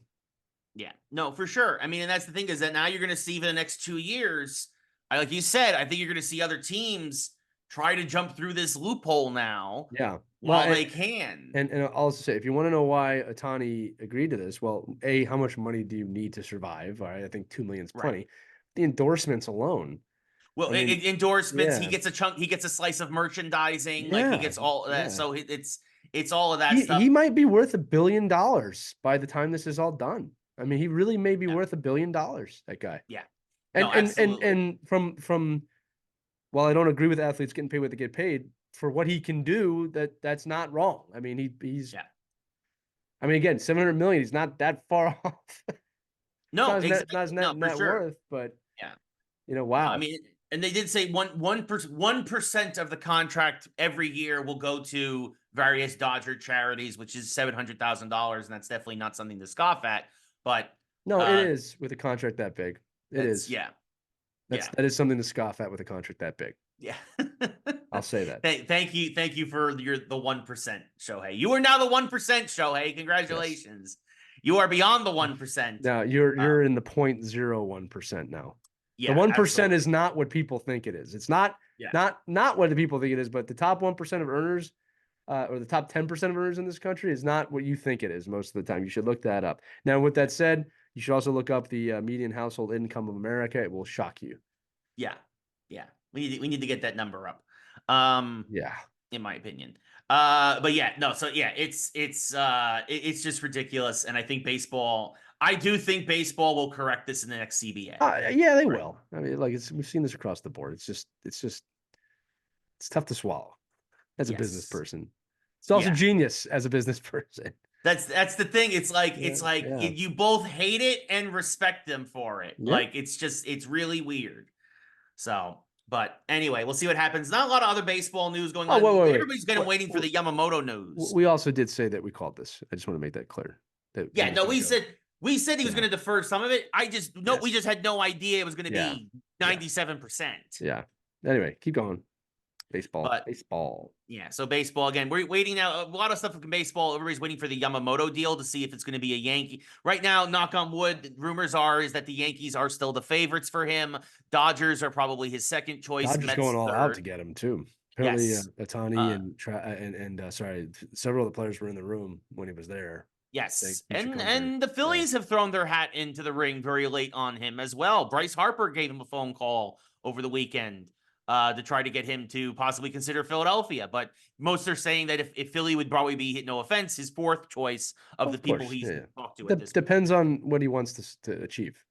Yeah, no, for sure. I mean, and that's the thing is that now you're going to see for the next 2 years, like you said, I think you're going to see other teams try to jump through this loophole now. Yeah. While they can. And I'll also say, if you want to know why Ohtani agreed to this, well, how much money do you need to survive? All right, I think 2 million is plenty. Right. The endorsements alone. Well, endorsements, he gets a chunk, he gets a slice of merchandising, like he gets all of that. So it's all of that stuff. He might be worth $1 billion by the time this is all done. I mean, he really may be worth $1 billion, that guy. Yeah. And from while I don't agree with athletes getting paid what they get paid, for what he can do, that's not wrong. I mean, he's I mean, again, 700 million, he's not that far off. No, it's not his net worth, but wow. I mean, and they did say 1% of the contract every year will go to various Dodger charities, which is $700,000, and that's definitely not something to scoff at. But no, it is with a contract that big. It is. Yeah. That is something to scoff at with a contract that big. Yeah. I'll say that. Thank you for the 1%, Shohei. You are now the 1%, Shohei. Congratulations. Yes. You are beyond the 1%. Now you're in the 0.01% now. Yeah, the 1% is not what people think it is. It's not what the people think it is, but the top 1% of earners, or the top 10% of earners in this country is not what you think it is most of the time. You should look that up. Now, with that said, you should also look up the median household income of America. It will shock you. Yeah. We need to get that number up. In my opinion. But yeah, no. So yeah, it's just ridiculous, and I think baseball. I do think baseball will correct this in the next CBA. Yeah, they will. I mean, like we've seen this across the board. It's tough to swallow as a business person. It's also genius as a business person. That's the thing. It's like you both hate it and respect them for it. Yeah. Like it's really weird. So, but anyway, we'll see what happens. Not a lot of other baseball news going on. Wait. Everybody's kind of waiting for the Yamamoto news. We also did say that we called this. I just want to make that clear. We said he was going to defer some of it. We just had no idea it was going to be 97%. Yeah. Anyway, keep going. Baseball. Yeah. So baseball again. We're waiting now. A lot of stuff from baseball. Everybody's waiting for the Yamamoto deal to see if it's going to be a Yankee. Right now, knock on wood, rumors is that the Yankees are still the favorites for him. Dodgers are probably his second choice. Dodgers Mets going all third. out to get him too. Apparently, Ohtani and several of the players were in the room when he was there. Yes, and the Phillies have thrown their hat into the ring very late on him as well. Bryce Harper gave him a phone call over the weekend to try to get him to possibly consider Philadelphia. But most are saying that if Philly would probably be, no offense, his fourth choice of the people he's talked to. Depends on what he wants to achieve.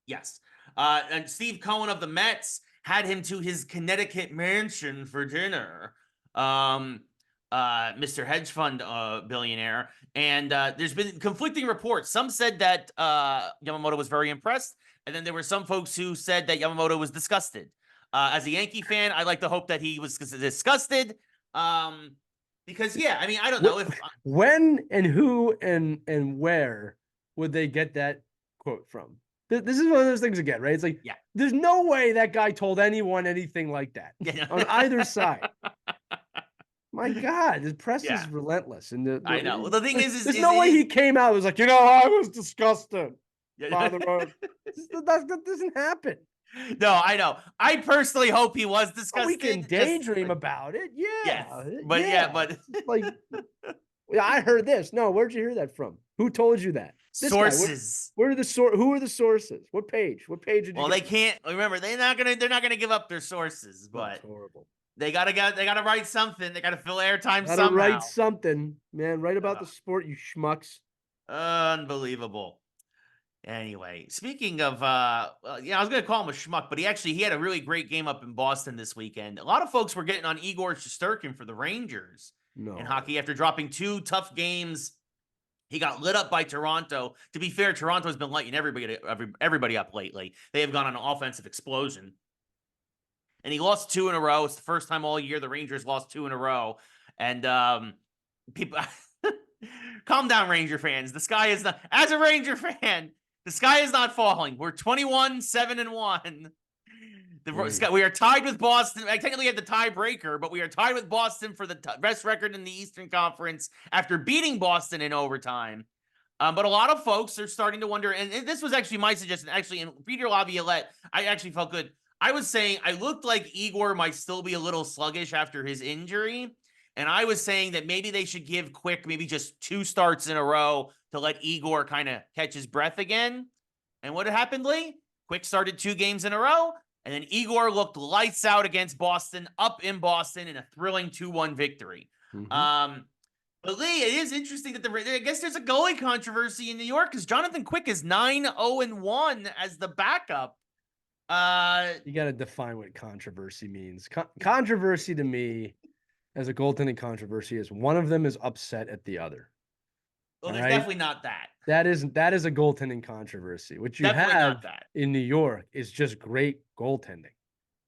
Yes. And Steve Cohen of the Mets had him to his Connecticut mansion for dinner. Mr. Hedge Fund billionaire. And there's been conflicting reports. Some said that Yamamoto was very impressed. And then there were some folks who said that Yamamoto was disgusted. As a Yankee fan, I like to hope that he was disgusted. Because, I don't know if... When and who and where would they get that quote from? This is one of those things again, right? It's like, there's no way that guy told anyone anything like that on either side. My God, his press is relentless. And I know. Well, the thing is there's no way he came out and was like, I was disgusted by the road. That doesn't happen. No, I know. I personally hope he was disgusted. We can daydream about it. But like, I heard this. No, where'd you hear that from? Who told you that? Sources. Who are the sources? What page? Did you they can't remember. They're not gonna give up their sources, but that's horrible. They gotta write something. They gotta fill airtime somehow. Gotta write something, man. Write about the sport, you schmucks. Unbelievable. Anyway, speaking of, I was gonna call him a schmuck, but he had a really great game up in Boston this weekend. A lot of folks were getting on Igor Shesterkin for the Rangers in hockey after dropping 2 tough games. He got lit up by Toronto. To be fair, Toronto's been lighting everybody up lately. They have gone on an offensive explosion. And he lost 2 in a row. It's the first time all year the Rangers lost 2 in a row. And people, calm down, Ranger fans. The sky is not, as a Ranger fan, the sky is not falling. We're 21-7-1. We are tied with Boston. I technically had the tiebreaker, but we are tied with Boston for the best record in the Eastern Conference after beating Boston in overtime. But a lot of folks are starting to wonder, and this was actually my suggestion. Actually, in Peter Laviolette, I actually felt good. I was saying I looked like Igor might still be a little sluggish after his injury. And I was saying that maybe they should give Quick maybe just 2 starts in a row to let Igor kind of catch his breath again. And what happened, Lee? Quick started 2 games in a row. And then Igor looked lights out against Boston, up in Boston in a thrilling 2-1 victory. Mm-hmm. But Lee, it is interesting that I guess there's a goalie controversy in New York because Jonathan Quick is 9-0-1 as the backup. You got to define what controversy means. Controversy to me, as a goaltending controversy, is one of them is upset at the other. Well, there's definitely not that. That is a goaltending controversy. What you have in New York is just great goaltending.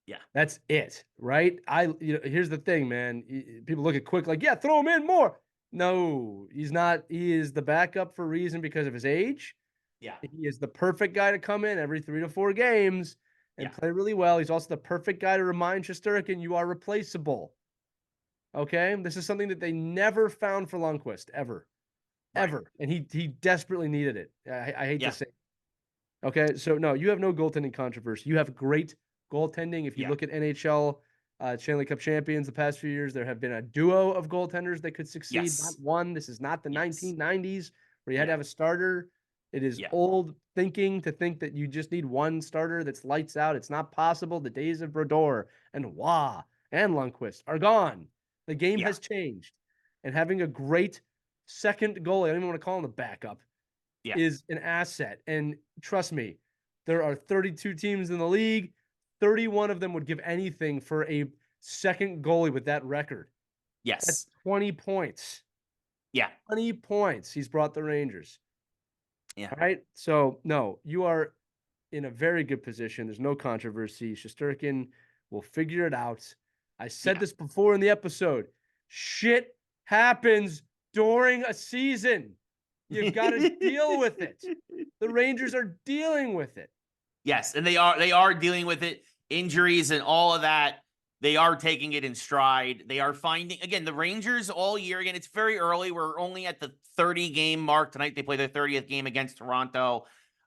Yeah, that's it, right? Here's the thing, man. People look at Quick like, throw him in more. No, he's not. He is the backup for a reason because of his age. Yeah. He is the perfect guy to come in every 3 to 4 games and Yeah. play really well. He's also the perfect guy to remind Shesterkin you are replaceable. Okay? This is something that they never found for Lundqvist, ever. Right. Ever. And he desperately needed it. I hate Yeah. to say it. Okay? So, no, you have no goaltending controversy. You have great goaltending. If you Yeah. look at NHL Stanley Cup champions the past few years, there have been a duo of goaltenders that could succeed, not Yes. one. This is not the Yes. 1990s where you had to Yeah. have a starter. It is Yeah. old thinking to think that you just need one starter that's lights out. It's not possible. The days of Brodeur and Waugh and Lundqvist are gone. The game Yeah. has changed. And having a great second goalie, I don't even want to call him a backup, Yeah. is an asset. And trust me, there are 32 teams in the league. 31 of them would give anything for a second goalie with that record. That's Yes. 20 points. Yeah. 20 points he's brought the Rangers. Yeah. All right. So, no, you are in a very good position. There's no controversy. Shesterkin will figure it out. I said Yeah. this before in the episode. Shit happens during a season. You've got to deal with it. The Rangers are dealing with it. Yes, and they are dealing with it, injuries and all of that. They are taking it in stride. They are finding, again, the Rangers all year. Again, it's very early. We're only at the 30 game mark tonight. They play their 30th game against Toronto.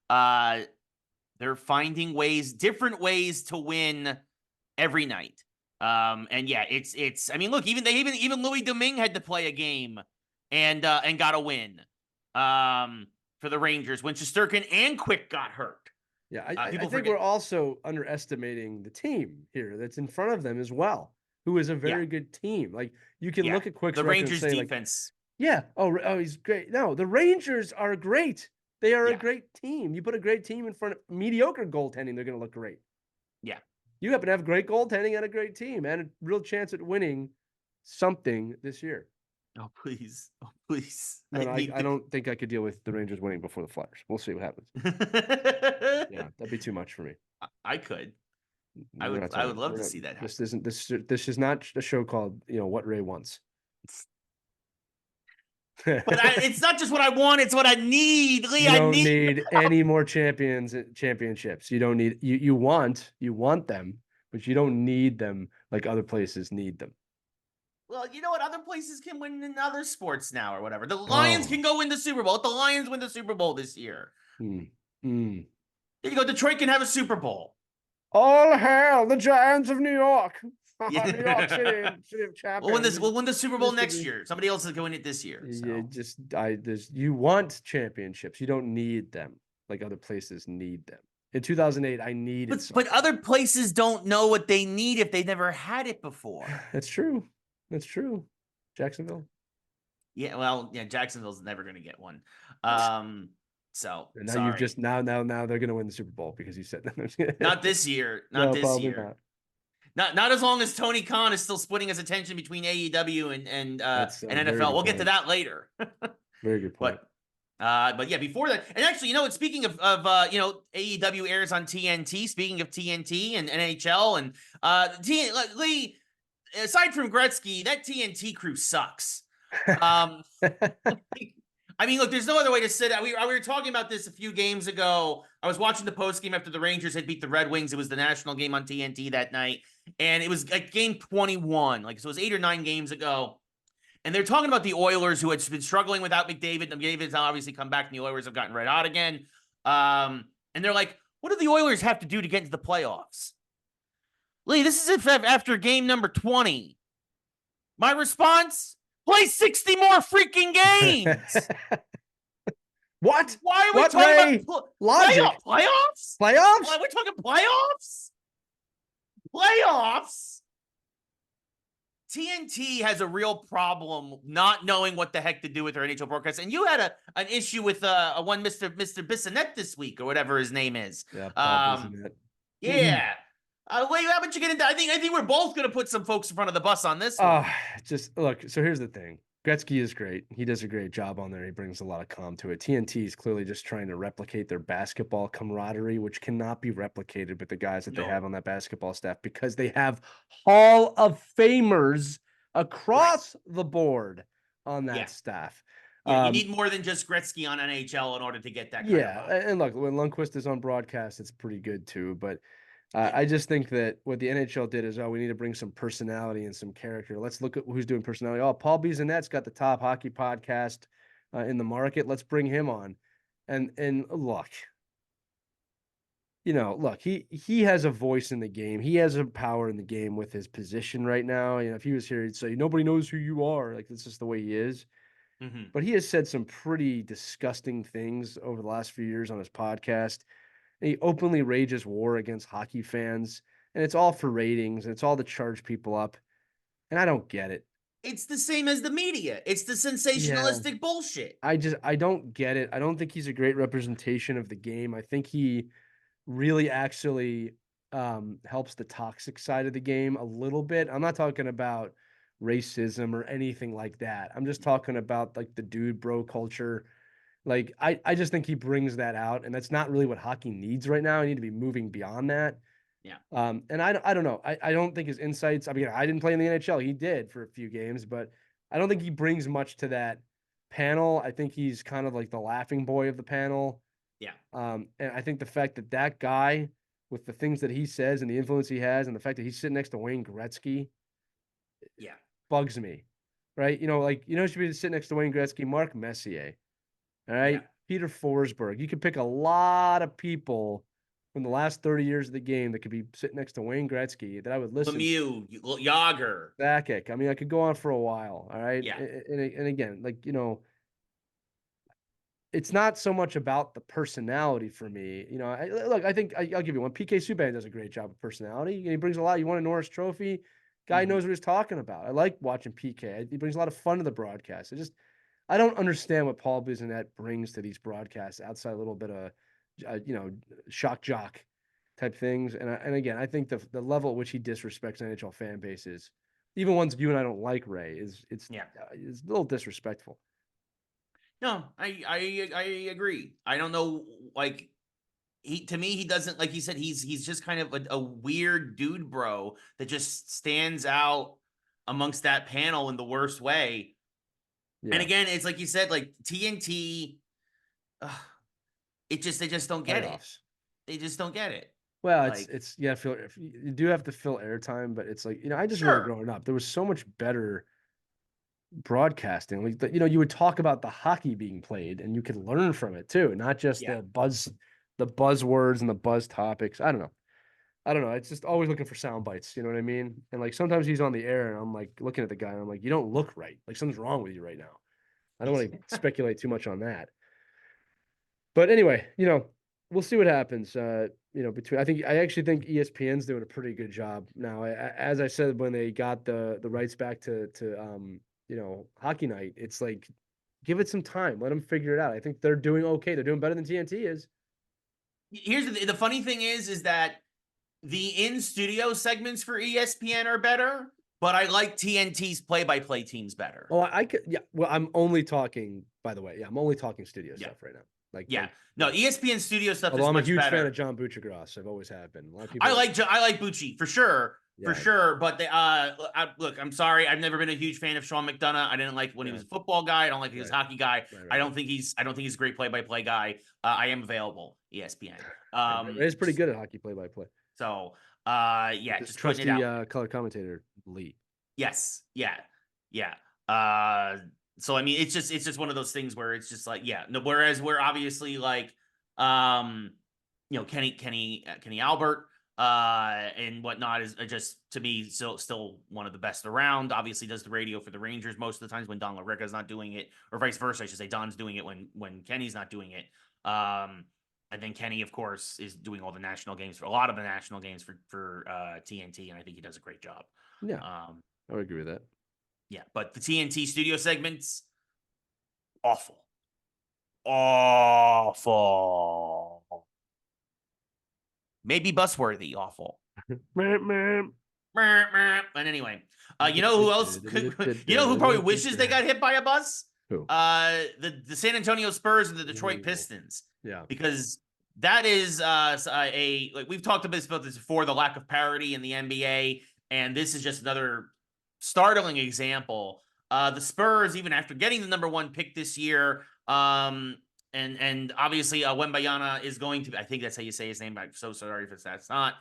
They're finding ways, different ways to win every night. And yeah, it's. I mean, look, even Louis Domingue had to play a game and got a win. For the Rangers when Shesterkin and Quick got hurt. Yeah, I People think forget. we're also underestimating the team here that's in front of them as well, who is a very good team. Like you can look at Quick's the record and Rangers say, defense. like, yeah, oh, he's great. No, the Rangers are great. They are a great team. You put a great team in front of mediocre goaltending, they're going to look great. Yeah. You happen to have great goaltending and a great team and a real chance at winning something this year. Oh, please. Oh, please. No, I don't think I could deal with the Rangers winning before the Flyers. We'll see what happens. Yeah, that'd be too much for me. I could. I We're would. not I would talking- love we're to not- see that happen. This is not a show called What Ray Wants. But it's not just what I want; it's what I need. Lee, You I don't need. need any more championships. You don't need you want them, but you don't need them like other places need them. Well, you know what? Other places can win in other sports now, or whatever. The Lions can go win the Super Bowl. Let the Lions win the Super Bowl this year. There you go. Detroit can have a Super Bowl. All hail the Giants of New York. New York City of champions. We'll win the Super Bowl next year. Somebody else is going to win it this year. So. You want championships. You don't need them like other places need them. In 2008, I needed But other places don't know what they need if they never had it before. That's true. That's true. Jacksonville. Yeah, well, yeah, Jacksonville's never going to get one. So and now sorry. you've just now they're going to win the Super Bowl because you said that. Not this year. Not this year. Not as long as Tony Khan is still splitting his attention between AEW and NFL. We'll get to that later. Very good point. But yeah, before that, and actually, speaking of AEW airs on TNT. Speaking of TNT and NHL and Lee, aside from Gretzky, that TNT crew sucks. I mean, look, there's no other way to sit. We were talking about this a few games ago. I was watching the post game after the Rangers had beat the Red Wings. It was the national game on TNT that night, and it was like game 21. So it was 8 or 9 games ago. And they're talking about the Oilers, who had been struggling without McDavid. McDavid's obviously come back, and the Oilers have gotten red hot again. And they're like, what do the Oilers have to do to get into the playoffs? Lee, this is after game number 20. My response? Play 60 more freaking games. What? Why are we talking about logic? Playoffs? Playoffs? Why are we talking playoffs? Playoffs? TNT has a real problem not knowing what the heck to do with their NHL broadcast. And you had an issue with one Mr. Bissonnette this week, or whatever his name is. Yeah, Bissonnette. Yeah. Wait, how about you get into? I think we're both going to put some folks in front of the bus on this one. Just look. So here's the thing. Gretzky is great. He does a great job on there. He brings a lot of calm to it. TNT is clearly just trying to replicate their basketball camaraderie, which cannot be replicated with the guys that they have on that basketball staff, because they have Hall of Famers across the board on that staff. Yeah, you need more than just Gretzky on NHL in order to get that kind of Yeah, vibe. and look, when Lundqvist is on broadcast, it's pretty good too. But Yeah. I just think that what the NHL did is, oh, we need to bring some personality and some character. Let's look at who's doing personality. Oh, Paul Bissonnette's got the top hockey podcast in the market. Let's bring him on. And look, look, he has a voice in the game. He has a power in the game with his position right now. If he was here, he'd say, nobody knows who you are. Like, that's just the way he is. Mm-hmm. But he has said some pretty disgusting things over the last few years on his podcast. And he openly rages war against hockey fans. And it's all for ratings. And it's all to charge people up. And I don't get it. It's the same as the media. It's the sensationalistic bullshit. I don't get it. I don't think he's a great representation of the game. I think he really actually helps the toxic side of the game a little bit. I'm not talking about racism or anything like that. I'm just talking about like the dude bro culture. Like I just think he brings that out, and that's not really what hockey needs right now. I need to be moving beyond that. Yeah. And I don't know. I don't think his insights. I mean, I didn't play in the NHL. He did for a few games, but I don't think he brings much to that panel. I think he's kind of like the laughing boy of the panel. Yeah. And I think the fact that that guy, with the things that he says and the influence he has, and the fact that he's sitting next to Wayne Gretzky, Yeah. bugs me, right? Should be sitting next to Wayne Gretzky, Mark Messier, all right, Yeah. Peter Forsberg. You could pick a lot of people from the last 30 years of the game that could be sitting next to Wayne Gretzky that I would listen. Lemieux, Yager, Sakic. I mean, I could go on for a while, all right? Yeah. And again, it's not so much about the personality for me. I think I'll give you one. PK Subban does a great job of personality. He brings a lot. You won a Norris Trophy. Guy knows what he's talking about. I like watching PK. He brings a lot of fun to the broadcast. I don't understand what Paul Bissonnette brings to these broadcasts outside a little bit of, shock jock type things. And again, I think the level at which he disrespects NHL fan bases, even ones you and I don't like, Ray, it's a little disrespectful. No, I agree. I don't know, like to me, he doesn't, like you said, he's just kind of a weird dude bro that just stands out amongst that panel in the worst way. Yeah. And again, it's like you said, like TNT, they just don't get it. They just don't get it. Well, it's you do have to fill airtime, but it's like, I just remember growing up, there was so much better broadcasting. Like, you would talk about the hockey being played and you could learn from it too, not just the buzzwords and the buzz topics. I don't know. It's just always looking for sound bites. You know what I mean? And like sometimes he's on the air and I'm like looking at the guy and I'm like, you don't look right. Like something's wrong with you right now. I don't want to speculate too much on that. But anyway, we'll see what happens. I actually think ESPN's doing a pretty good job now. As I said, when they got the rights back to Hockey Night, it's like, give it some time. Let them figure it out. I think they're doing okay. They're doing better than TNT is. Here's the funny thing is that the in-studio segments for ESPN are better, but I like TNT's play-by-play teams better. Oh, I could. Yeah. Well, I'm only talking, by the way. Yeah, I'm only talking studio stuff right now. ESPN studio stuff. Although is I'm much a huge better. fan of John Buccigross. I've always have been. A lot of people. I like Bucci for sure. For sure, but look, I'm sorry. I've never been a huge fan of Sean McDonough. I didn't like when he was a football guy. I don't like he was a hockey guy. I don't think he's a great play-by-play guy. I am available, ESPN. He's pretty good at hockey play-by-play. So, just trusty color commentator Lee. Yes, yeah. So I mean, it's just one of those things where it's just like, whereas we're obviously like, Kenny Albert. And whatnot is just, to me, still one of the best around. Obviously does the radio for the Rangers most of the times when Don LaRicca's not doing it, or vice versa. I should say Don's doing it when Kenny's not doing it. And then Kenny, of course, is doing all the national games for a lot of the national games for TNT, and I think he does a great job. Yeah, I would agree with that. Yeah, but the TNT studio segments, awful. Maybe busworthy, awful. And anyway, you know who else? You know who probably wishes they got hit by a bus? Who? The San Antonio Spurs and the Detroit Pistons. Yeah, because that is like we've talked about this before, the lack of parity in the NBA, and this is just another startling example The Spurs, even after getting the number 1 pick this year, and obviously Wembayana is going to, I think that's how you say his name. I'm so sorry if that's not,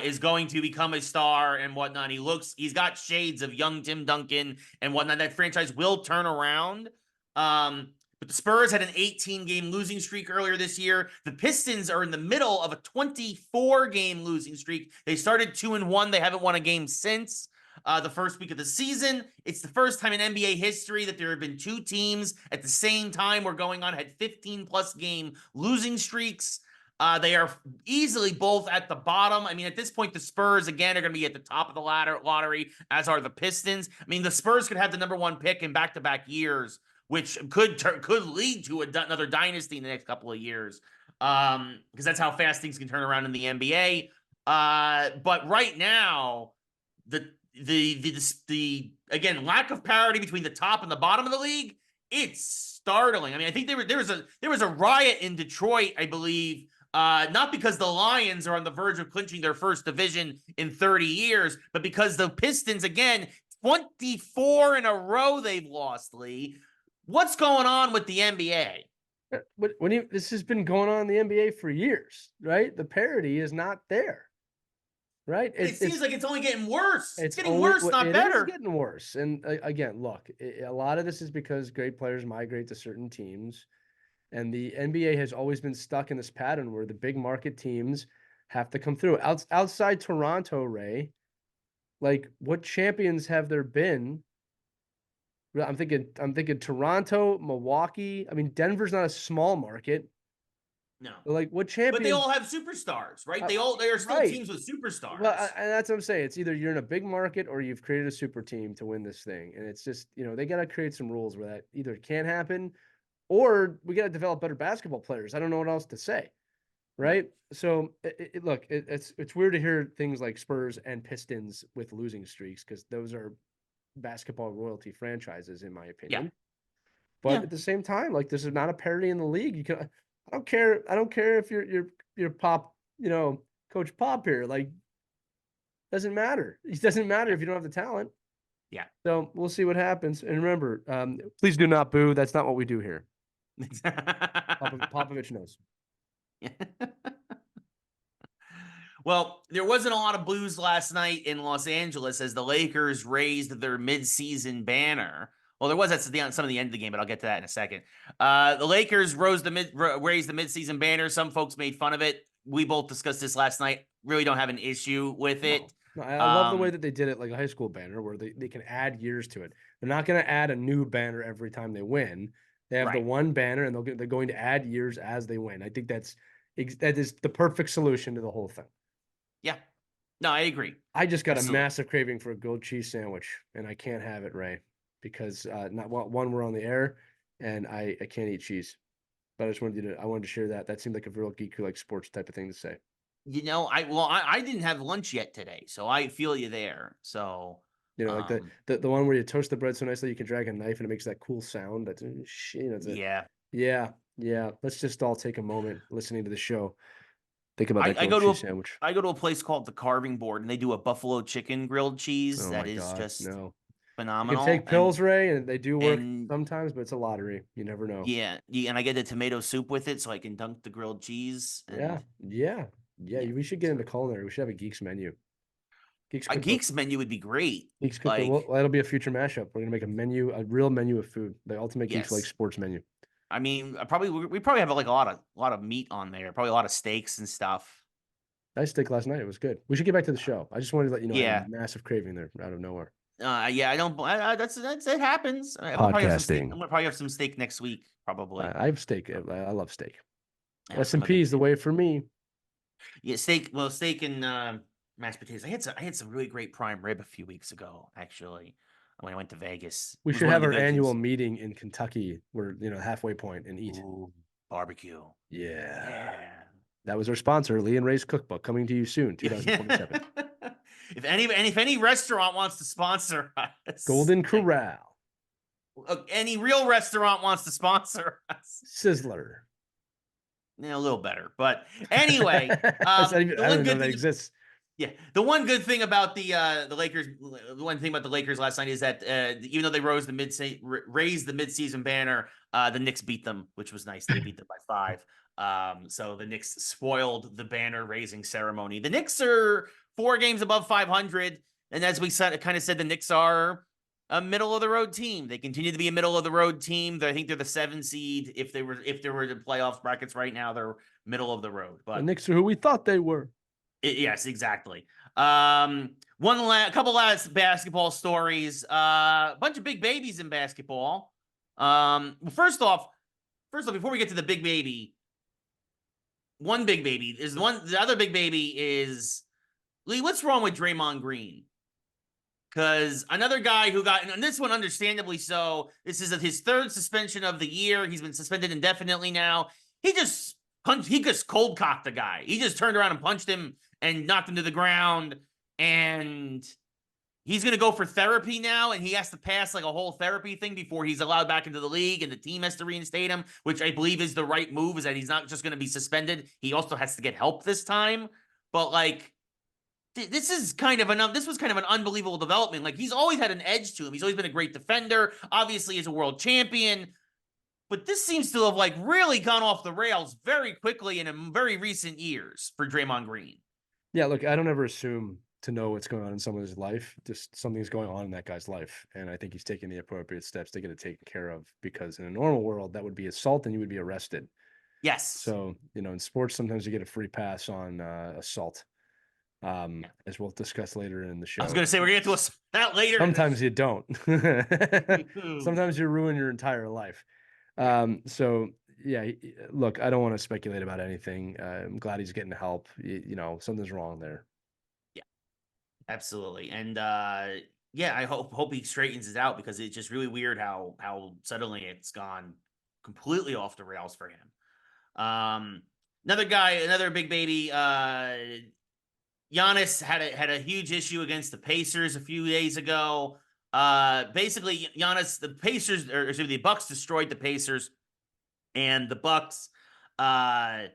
is going to become a star and whatnot. He's got shades of young Tim Duncan and whatnot. That franchise will turn around. But the Spurs had an 18-game losing streak earlier this year. The Pistons are in the middle of a 24-game losing streak. They started 2-1. They haven't won a game since the first week of the season. It's the first time in NBA history that there have been 2 teams at the same time were going on, had 15-plus game losing streaks. They are easily both at the bottom. I mean, at this point, the Spurs, again, are going to be at the top of the lottery, as are the Pistons. I mean, the Spurs could have the number 1 pick in back-to-back years, which could lead to another dynasty in the next couple of years, because that's how fast things can turn around in the NBA. But right now, the again, lack of parity between the top and the bottom of the league, it's startling. I mean, I think there was a riot in Detroit, I believe, not because the Lions are on the verge of clinching their first division in 30 years, but because the Pistons, again, 24 in a row they've lost, Lee. What's going on with the NBA? This has been going on in the NBA for years, right? The parity is not there, right? It seems like it's only getting worse. It's getting only, worse, not better. It's getting worse. And again, look, a lot of this is because great players migrate to certain teams. And the NBA has always been stuck in this pattern where the big market teams have to come through. Outside Toronto, Ray, like what champions have there been? I'm thinking Toronto, Milwaukee. I mean, Denver's not a small market. No. Like what champions? But they all have superstars, right? They are still right. teams with superstars. Well, and that's what I'm saying. It's either you're in a big market or you've created a super team to win this thing. And it's just, they got to create some rules where that either can't happen or we got to develop better basketball players. I don't know what else to say. Right. So look, it's weird to hear things like Spurs and Pistons with losing streaks because those are basketball royalty franchises, in my opinion. Yeah. But at the same time, like this is not a parity in the league. You can, I don't care if you're Pop, Coach Pop here. Like, doesn't matter. It doesn't matter if you don't have the talent. Yeah. So we'll see what happens. And remember, please do not boo. That's not what we do here. Popovich knows. Well, there wasn't a lot of blues last night in Los Angeles as the Lakers raised their midseason banner. Well, there was at some of the end of the game, but I'll get to that in a second. The Lakers raised the midseason banner. Some folks made fun of it. We both discussed this last night. Really don't have an issue with it. No, I love the way that they did it, like a high school banner, where they can add years to it. They're not going to add a new banner every time they win. They have the one banner, and they're going to add years as they win. I think that is the perfect solution to the whole thing. Yeah. No, I agree. I just got a massive craving for a grilled cheese sandwich, and I can't have it, Ray, because we're on the air, and I can't eat cheese. But I wanted to share that. That seemed like a real Geek Who Like Sports type of thing to say. I didn't have lunch yet today, so I feel you there. So like the one where you toast the bread so nicely you can drag a knife and it makes that cool sound. That's yeah. Let's just all take a moment listening to the show. Think about that grilled cheese sandwich. I go to a place called the Carving Board, and they do a buffalo chicken grilled cheese that is just phenomenal. You can take pills, Ray, and they do work sometimes, but it's a lottery. You never know. Yeah, and I get the tomato soup with it, so I can dunk the grilled cheese. Yeah. We should get into culinary. We should have a Geeks menu. A Geeks menu would be great. Geeks cookbook. That'll be a future mashup. We're gonna make a real menu of food, the ultimate Geeks Who Like Sports menu. I mean, we probably have like a lot of meat on there. Probably a lot of steaks and stuff. Nice steak last night. It was good. We should get back to the show. I just wanted to let you know. I had a massive craving there out of nowhere. I don't. That's it happens. Podcasting. I'm gonna probably have some steak next week. Probably. I have steak. I love steak. S&P is the way for me. Yeah, steak. Well, steak and mashed potatoes. I had some really great prime rib a few weeks ago, actually, when I went to Vegas. We should have our annual meeting in Kentucky. We're halfway point and eat. Ooh, barbecue. Yeah. That was our sponsor, Lee and Ray's Cookbook, coming to you soon, 2027. If any restaurant wants to sponsor us, Golden Corral. Any real restaurant wants to sponsor us, Sizzler. A little better, but anyway, I don't even know that exists. Yeah, the one good thing about the Lakers, the one thing about the Lakers last night is that even though they raised the mid-season banner, the Knicks beat them, which was nice. They beat them by 5. So the Knicks spoiled the banner raising ceremony. The Knicks are 4 games above 500, and as we kind of said, the Knicks are a middle of the road team. They continue to be a middle of the road team. I think they're the 7 seed. If there were the playoff brackets right now, they're middle of the road. But The Knicks are who we thought they were. Yes, exactly. Couple last basketball stories. A bunch of big babies in basketball. First off, before we get to the big baby, the other big baby is Lee. What's wrong with Draymond Green? Because another guy who got, and this one understandably so, this is his 3rd suspension of the year. He's been suspended indefinitely now. He just cold cocked the guy. He just turned around and punched him and knocked him to the ground. And he's going to go for therapy now. And he has to pass like a whole therapy thing before he's allowed back into the league. And the team has to reinstate him, which I believe is the right move, is that he's not just going to be suspended. He also has to get help this time. But like, this was kind of an unbelievable development. Like, he's always had an edge to him. He's always been a great defender. Obviously, he's a world champion. But this seems to have like really gone off the rails very quickly in very recent years for Draymond Green. Yeah, look, I don't ever assume to know what's going on in someone's life. Just something's going on in that guy's life. And I think he's taking the appropriate steps to get it taken care of, because in a normal world, that would be assault and you would be arrested. Yes. So, in sports, sometimes you get a free pass on assault, as we'll discuss later in the show. I was going to say, we're going to get to that later. Sometimes you don't. Sometimes you ruin your entire life. So yeah, look, I don't want to speculate about anything. I'm glad he's getting help. Something's wrong there. Yeah, absolutely. And yeah, I hope he straightens it out, because it's just really weird how suddenly it's gone completely off the rails for him. Another big baby, Giannis had a huge issue against the Pacers a few days ago. Basically, the Bucks destroyed the Pacers, and the Bucks, Giannis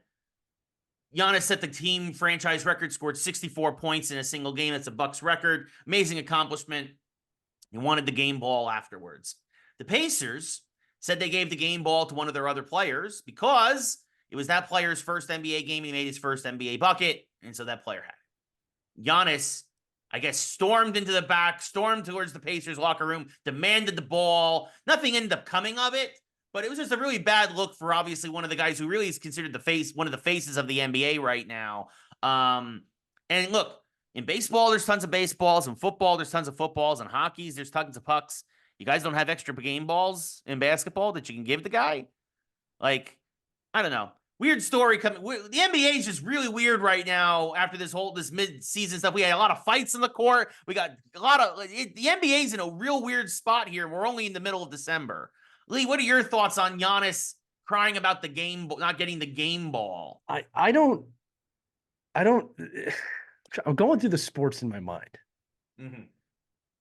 set the team franchise record, scored 64 points in a single game. That's a Bucks record. Amazing accomplishment. He wanted the game ball afterwards. The Pacers said they gave the game ball to one of their other players because it was that player's first NBA game. He made his first NBA bucket, and so that player had it. Giannis, I guess, stormed towards the Pacers locker room, demanded the ball. Nothing ended up coming of it, but it was just a really bad look for obviously one of the guys who really is considered one of the faces of the NBA right now. And look, in baseball, there's tons of baseballs. In football, there's tons of footballs. In hockey, there's tons of pucks. You guys don't have extra game balls in basketball that you can give the guy? Like, I don't know. Weird story coming. The NBA is just really weird right now after this mid-season stuff. We had a lot of fights in the court. We got a lot of the NBA is in a real weird spot here. We're only in the middle of December. Lee, what are your thoughts on Giannis crying about the game, not getting the game ball? I don't. I'm going through the sports in my mind,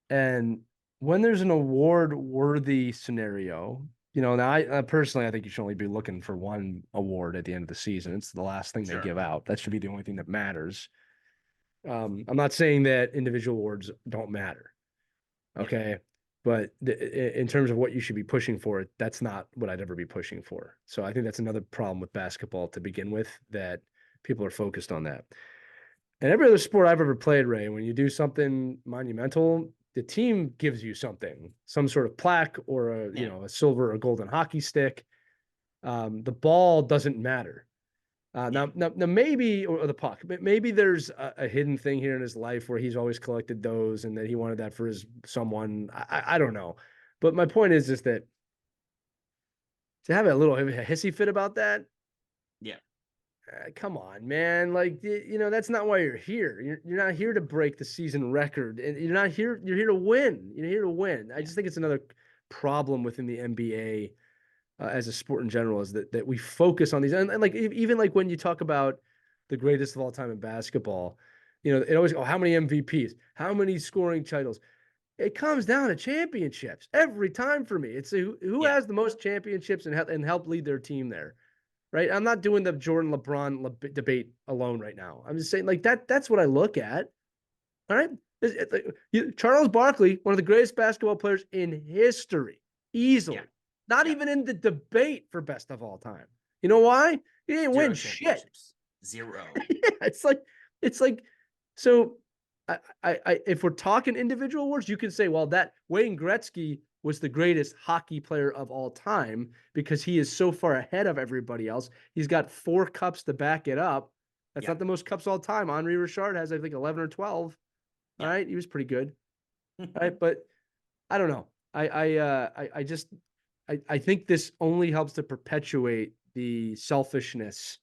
and when there's an award-worthy scenario. Now I personally, I think you should only be looking for one award at the end of the season. It's the last thing they give out. That should be the only thing that matters. I'm not saying that individual awards don't matter. Okay. But in terms of what you should be pushing for, that's not what I'd ever be pushing for. So I think that's another problem with basketball to begin with, that people are focused on that. And every other sport I've ever played, Ray, when you do something monumental, the team gives you something, some sort of plaque or a silver or golden hockey stick. The ball doesn't matter. Now maybe, or the puck, but maybe there's a hidden thing here in his life where he's always collected those and that he wanted that for someone. I don't know. But my point is that to have a little hissy fit about that. Yeah. Come on, man. Like, that's not why you're here. You're not here to break the season record, and you're here to win. You're here to win. I just think it's another problem within the NBA as a sport in general, is that we focus on these. And like, even like when you talk about the greatest of all time in basketball, it always, how many MVPs, how many scoring titles? It comes down to championships every time for me. It's who has the most championships and help lead their team there. right? I'm not doing the Jordan LeBron debate alone right now. I'm just saying like that's what I look at. All right. Charles Barkley, one of the greatest basketball players in history, easily. Not even in the debate for best of all time. You know why? He didn't win shit. Zero. Yeah, it's like so if we're talking individual awards, you can say, well, that Wayne Gretzky was the greatest hockey player of all time because he is so far ahead of everybody else. He's got 4 cups to back it up. That's not the most cups all time. Henri Richard has, I think, 11 or 12. All right. He was pretty good. All right. But I don't know. I think this only helps to perpetuate the selfishness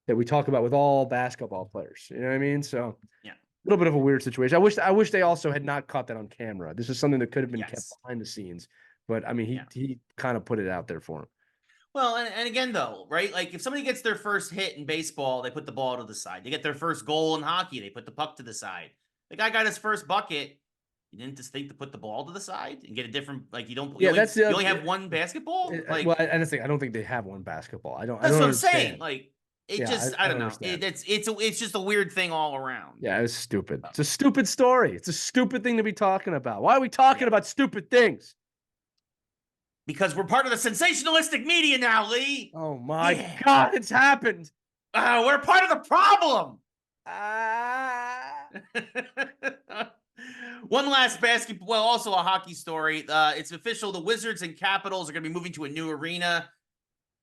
that we talk about with all basketball players. You know what I mean? So yeah, a little bit of a weird situation. I wish they also had not caught that on camera. This is something that could have been kept behind the scenes. But I mean, he kind of put it out there for him. Well, and again, though, right? Like if somebody gets their first hit in baseball, they put the ball to the side. They get their first goal in hockey, they put the puck to the side. The guy got his first bucket. You didn't just think to put the ball to the side and get a different, like you don't. Yeah, you only have one basketball. Like, well, I don't think they have one basketball. I don't. That's what I'm understand. saying. Like, I don't know. It's just a weird thing all around. Yeah, it's stupid. It's a stupid story. It's a stupid thing to be talking about. Why are we talking about stupid things? Because we're part of the sensationalistic media now, Lee. Oh my God, it's happened. We're part of the problem. One last basketball, well, also a hockey story. It's official. The Wizards and Capitals are going to be moving to a new arena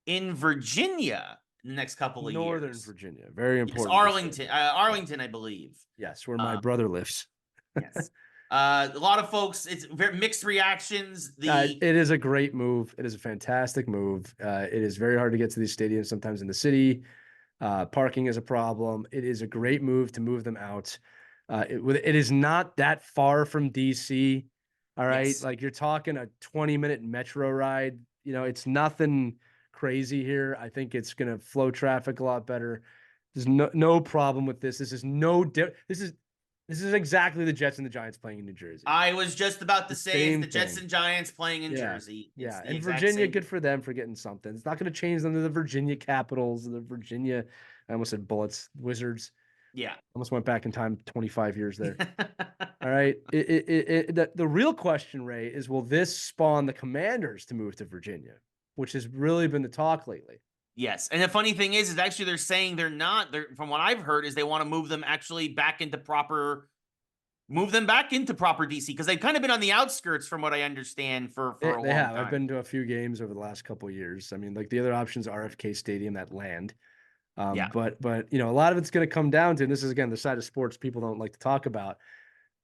in Virginia in the next couple of years. Northern Virginia. Very important. Yes, Arlington. Arlington, I believe. Yes, where my brother lives. Yes. A lot of folks, it's very mixed reactions. It is a great move. It is a fantastic move. It is very hard to get to these stadiums sometimes in the city. Parking is a problem. It is a great move to move them out. It is not that far from DC. All right. Yes. Like you're talking a 20-minute metro ride. You know, it's nothing crazy here. I think it's going to flow traffic a lot better. There's no problem with this. This is exactly the Jets and the Giants playing in New Jersey. I was just about to say it's the Jets and Giants playing in Jersey. Yeah, and Virginia, good for them for getting something. It's not going to change them to the Virginia Capitals, the Virginia, I almost said Bullets, Wizards. Yeah. Almost went back in time 25 years there. All right. The real question, Ray, is will this spawn the Commanders to move to Virginia, which has really been the talk lately? Yes. And the funny thing is actually they're saying from what I've heard, is they want to move them actually back into proper DC because they've kind of been on the outskirts from what I understand for a long time. I've been to a few games over the last couple of years. I mean, like the other options, RFK Stadium, that land. But you know, a lot of it's going to come down to, and this is again the side of sports people don't like to talk about.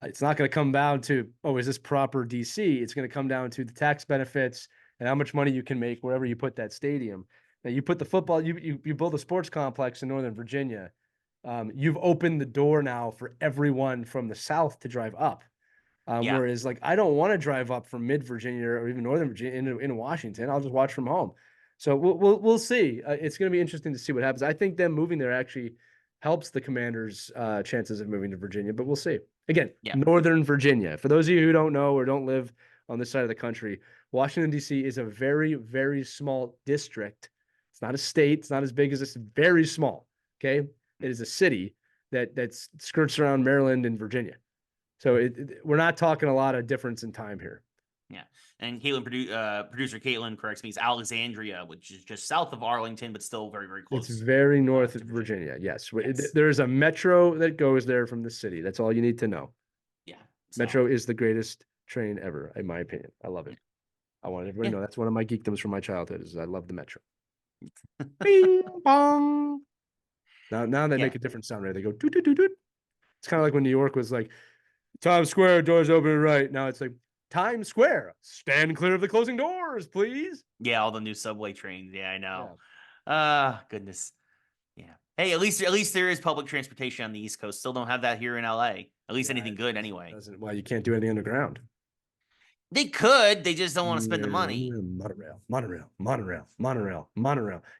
It's not going to come down to, oh, is this proper DC? It's going to come down to the tax benefits and how much money you can make wherever you put that stadium. Now you put the football, you build a sports complex in Northern Virginia. You've opened the door now for everyone from the South to drive up. Whereas like, I don't want to drive up from mid Virginia or even Northern Virginia into Washington. I'll just watch from home. So we'll see. It's going to be interesting to see what happens. I think them moving there actually helps the Commanders' chances of moving to Virginia, but we'll see. Again, Northern Virginia. For those of you who don't know or don't live on this side of the country, Washington, D.C. is a very, very small district. It's not a state. It's not as big as this. Very small. Okay. It is a city that skirts around Maryland and Virginia. So we're not talking a lot of difference in time here. Yeah. And producer Caitlin corrects me. It's Alexandria, which is just south of Arlington, but still very, very close. It's very north of Virginia. Yes. There's a metro that goes there from the city. That's all you need to know. Yeah. Metro is the greatest train ever, in my opinion. I love it. I want everybody to know that's one of my geekdoms from my childhood is I love the Metro. Bing bong. Now they make a different sound, right? They go doot doot doot doot. It's kind of like when New York was like Times Square, doors open right. Now it's like Times Square, stand clear of the closing doors, please. Yeah, all the new subway trains. Yeah, I know. Goodness. Yeah. Hey, at least there is public transportation on the East Coast. Still don't have that here in LA. At least anything good anyway. Well, you can't do anything underground. They could. They just don't want to spend the money. Monorail.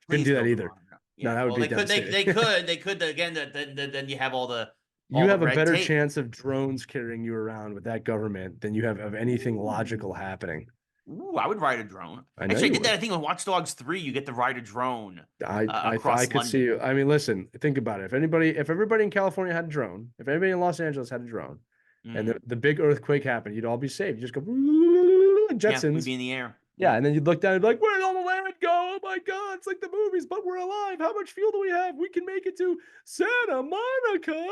Couldn't do that either. Yeah. No, that would be devastating. They could. Again, then you have all the. You have a better chance of drones carrying you around with that government than you have of anything logical happening. Ooh, I would ride a drone. I know Actually, I you did that. I would. think on Watch Dogs 3, you get to ride a drone I across could see London. you. I mean, listen, think about it. If everybody in California had a drone, if everybody in Los Angeles had a drone, and Mm. the big earthquake happened, you'd all be saved. You just go Yeah, we'd Jetsons. be in the air. Yeah, and then you'd look down and be like, where'd all the land go? Oh my God, it's like the movies, but we're alive. How much fuel do we have? We can make it to Santa Monica.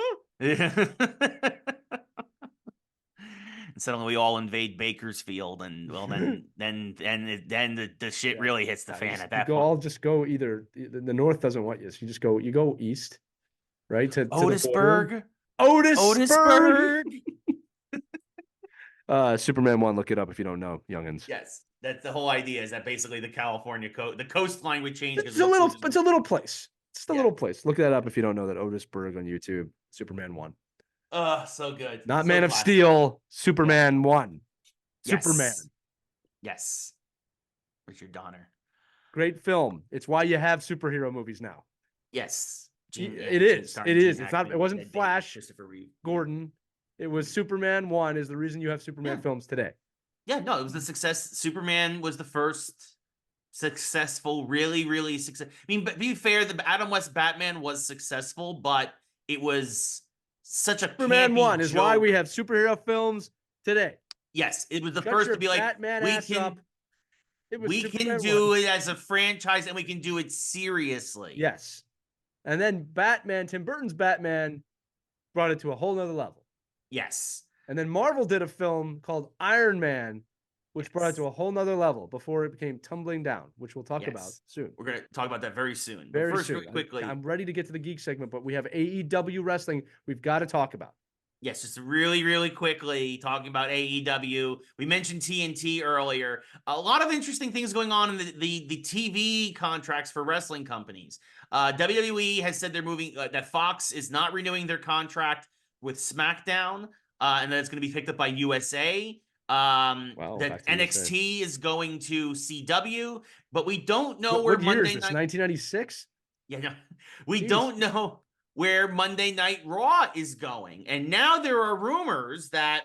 And suddenly we all invade Bakersfield, and well, then the shit Yeah. really hits the fan at You that go point. all just go either the north doesn't want you, so you go east, right? To the border. Otisburg, Otisburg. Otisburg. Superman 1, look it up if you don't know, youngins. Yes, that's the whole idea. Is that basically the California the coastline would change because It's a little place. It's a Yeah. little place. Look that up if you don't know that. Otisburg on YouTube. Superman 1. So good. Not So Man of classic. Steel. Superman 1. Yes. Superman. Yes. Richard Donner. Great film. It's why you have superhero movies now. Yes. It is. It's not. It wasn't Flash. Christopher Reeve. Gordon. It was Superman 1 is the reason you have Superman films today. Yeah, no, it was the success. Superman was the first successful, really success. I mean, but be fair, the Adam West Batman was successful, but it was such a Superman 1 is why we joke. have superhero films today. Yes, it was the Shut first your to be like, Batman we ass can up. It was we Superman can do 1. it as a franchise, and we can do it seriously. Yes. And then Tim Burton's Batman brought it to a whole nother level. Yes. And then Marvel did a film called Iron Man, which brought it to a whole nother level before it became tumbling down, which we'll talk about soon. We're going to talk about that very soon. Very but first, soon. really quickly. I'm ready to get to the geek segment, but we have AEW wrestling we've got to talk about. Yes, just really quickly talking about AEW. We mentioned TNT earlier. A lot of interesting things going on in the TV contracts for wrestling companies. WWE has said they're moving, that Fox is not renewing their contract with SmackDown, and that it's going to be picked up by USA. That NXT is going to CW, but we don't know where Monday night. 1996? Yeah, no, we don't know where Monday Night Raw is going. And now there are rumors that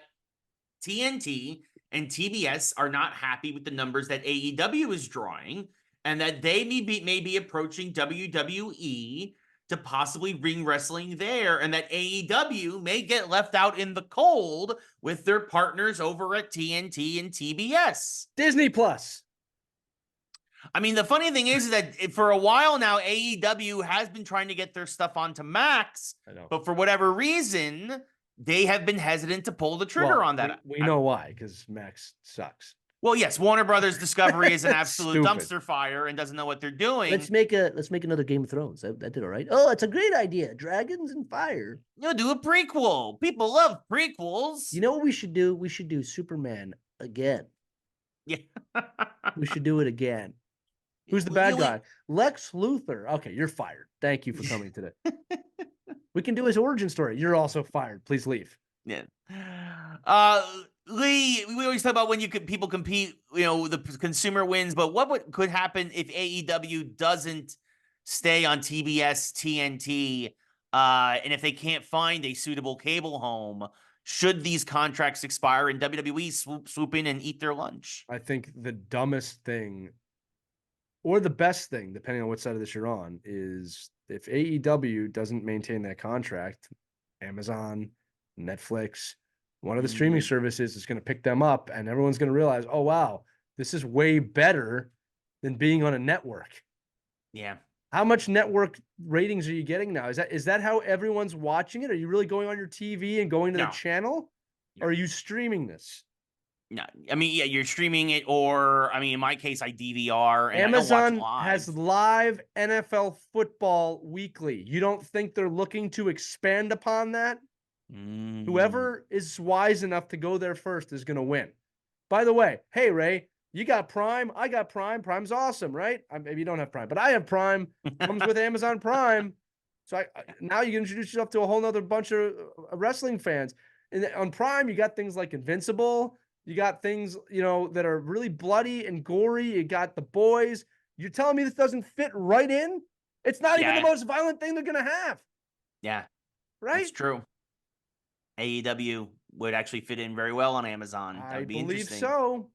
TNT and TBS are not happy with the numbers that AEW is drawing, and that they may be approaching WWE to possibly bring wrestling there, and that AEW may get left out in the cold with their partners over at TNT and TBS. Disney Plus. I mean, the funny thing is that for a while now, AEW has been trying to get their stuff onto Max, but for whatever reason, they have been hesitant to pull the trigger on that. We know why, because Max sucks. Well, yes, Warner Brothers Discovery is an absolute dumpster fire and doesn't know what they're doing. Let's make another Game of Thrones. That did all right. Oh, it's a great idea. Dragons and fire. Do a prequel. People love prequels. You know what we should do? We should do Superman again. Yeah. We should do it again. Who's the bad guy? Lex Luthor. Okay, you're fired. Thank you for coming today. We can do his origin story. You're also fired. Please leave. Yeah. Lee, we always talk about when people compete, the consumer wins, but what could happen if AEW doesn't stay on TBS, TNT, and if they can't find a suitable cable home? Should these contracts expire and WWE swoop in and eat their lunch? I think the dumbest thing, or the best thing, depending on what side of this you're on, is if AEW doesn't maintain that contract, Amazon, Netflix, one of the streaming services is going to pick them up, and everyone's going to realize, oh, wow, this is way better than being on a network. Yeah. How much network ratings are you getting now? Is that how everyone's watching it? Are you really going on your TV and going to the channel? No. Or are you streaming this? No, I mean, yeah, you're streaming it, or I mean, in my case, I DVR. And Amazon I don't watch live. Has live NFL football weekly. You don't think they're looking to expand upon that? Whoever is wise enough to go there first is going to win. By the way, hey, Ray, you got Prime. I got Prime. Prime's awesome, right? Maybe you don't have Prime, but I have Prime. Comes with Amazon Prime. So now you can introduce yourself to a whole nother bunch of wrestling fans. And on Prime, you got things like Invincible. You got things, that are really bloody and gory. You got The Boys. You're telling me this doesn't fit right in? It's not even the most violent thing they're going to have. Yeah. Right? It's true. AEW would actually fit in very well on Amazon. That would be interesting. I believe so.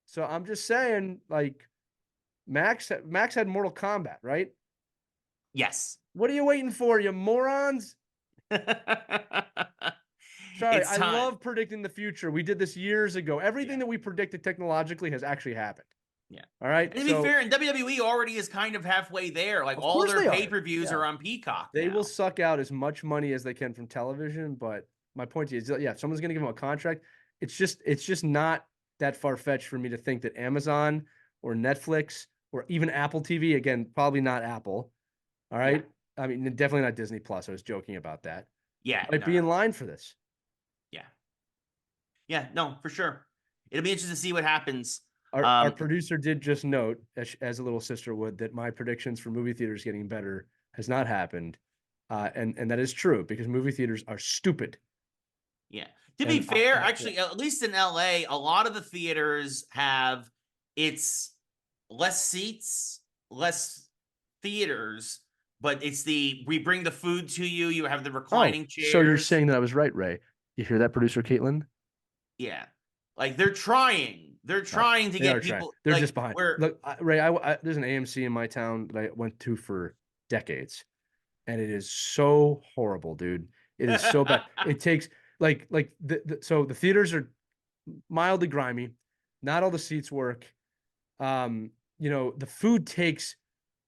So I'm just saying, like, Max had Mortal Kombat, right? Yes. What are you waiting for, you morons? Sorry, It's I time. love predicting the future. We did this years ago. Everything Yeah. that we predicted technologically has actually happened. Yeah. All right. And to be fair, and WWE already is kind of halfway there. Like Of all course their they are. pay-per-views Yeah. are on Peacock They now. will suck out as much money as they can from television. But my point is, yeah, if someone's going to give them a contract, it's just not that far-fetched for me to think that Amazon or Netflix or even Apple TV, again, probably not Apple. All right. I mean, definitely not Disney Plus. I was joking about that. Yeah. Might be in line for this. Yeah. Yeah, no, for sure. It'll be interesting to see what happens. Our producer did just note, as a little sister would, that my predictions for movie theaters getting better has not happened. And that is true because movie theaters are stupid. Yeah. To be And fair, actually, at least in LA, a lot of the theaters have it's less seats, less theaters, but it's we bring the food to you. You have the reclining chairs. So you're saying that I was right, Ray? You hear that, producer Caitlin? Yeah, like they're trying. They're trying to get people. They're like, just behind. Look, Ray, there's an AMC in my town that I went to for decades, and it is so horrible, dude. It is so bad. It takes so the theaters are mildly grimy. Not all the seats work. The food takes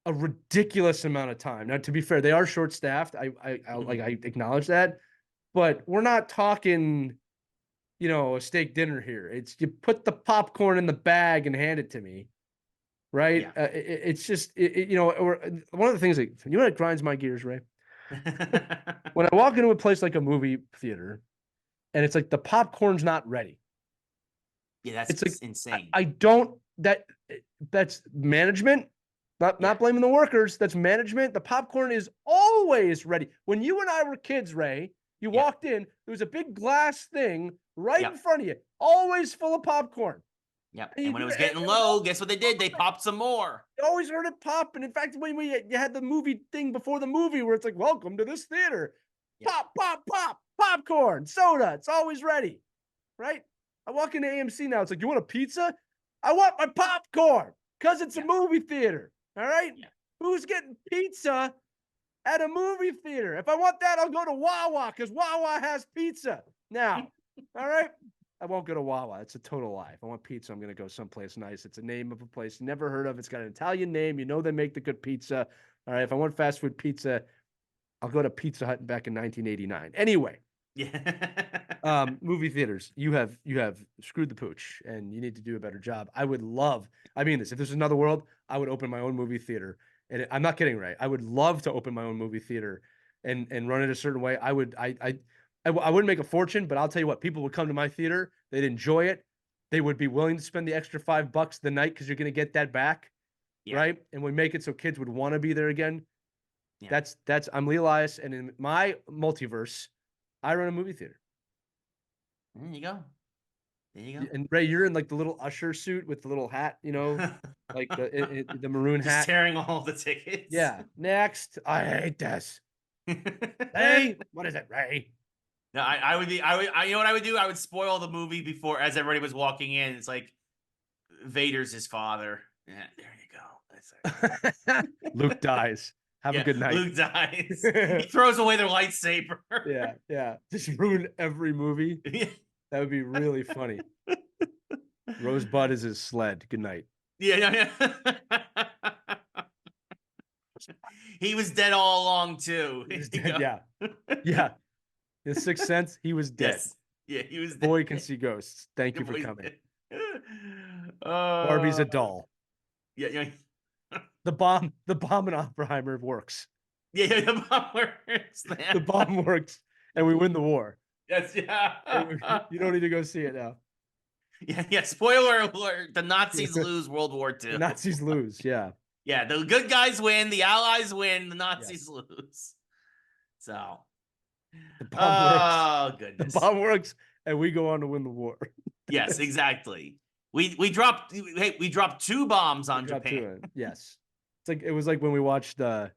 a ridiculous amount of time. Now, to be fair, they are short staffed. I acknowledge that, but we're not talking, a steak dinner here. It's you put the popcorn in the bag and hand it to me, right? Yeah. It's just, one of the things that grinds my gears, Ray. When I walk into a place like a movie theater, and it's like the popcorn's not ready. Yeah, that's like, insane. I don't. That's management. Not blaming the workers. That's management. The popcorn is always ready. When you and I were kids, Ray, you walked in, there was a big glass thing right in front of you, always full of popcorn. Yep. And when it was getting low, guess what they did? They popped some more. You always heard it pop. And in fact, when you had the movie thing before the movie where it's like, welcome to this theater. Pop, pop, pop, popcorn, soda. It's always ready, right? I walk into AMC now. It's like, you want a pizza? I want my popcorn because it's a movie theater. All right. Yeah. Who's getting pizza at a movie theater? If I want that, I'll go to Wawa because Wawa has pizza. Now, all right. I won't go to Wawa. It's a total lie. If I want pizza, I'm going to go someplace nice. It's a name of a place you never heard of. It's got an Italian name. You know they make the good pizza. All right. If I want fast food pizza, I'll go to Pizza Hut back in 1989. Anyway. Yeah. Movie theaters, you have screwed the pooch, and you need to do a better job. I mean this. If there's another world, I would open my own movie theater, and I'm not kidding, Ray. I would love to open my own movie theater, and run it a certain way. I wouldn't make a fortune, but I'll tell you what, people would come to my theater, they'd enjoy it, they would be willing to spend the extra $5 the night because you're going to get that back, right? And we make it so kids would want to be there again. Yeah. I'm Lee Elias, and in my multiverse, I run a movie theater. There you go. And Ray, you're in like the little usher suit with the little hat, like the maroon hat. Just tearing all the tickets. Yeah. Next. I hate this. Hey, what is it, Ray? No, I would you know what I would do? I would spoil the movie before, as everybody was walking in. It's like Vader's his father. Yeah, there you go. Luke dies. Have a good night. Luke dies. He throws away their lightsaber. Yeah. Just ruin every movie. That would be really funny. Rosebud is his sled. Good night. Yeah. He was dead all along too. He was dead, yeah. In Sixth Sense, he was dead. Yes. Yeah, he was dead. Boy can see ghosts. Thank you for coming. Barbie's a doll. Yeah. The bomb in Oppenheimer works. Yeah, the bomb works. The bomb works, and we win the war. Yes, yeah. You don't need to go see it now. Yeah. Spoiler alert: the Nazis lose World War II. The Nazis lose. Yeah. Yeah, the good guys win, the Allies win, the Nazis lose. So. The bomb works. Goodness. The bomb works, and we go on to win the war. Yes, exactly. We dropped 2 bombs on Japan. Yes. It was like when we watched Chernobyl.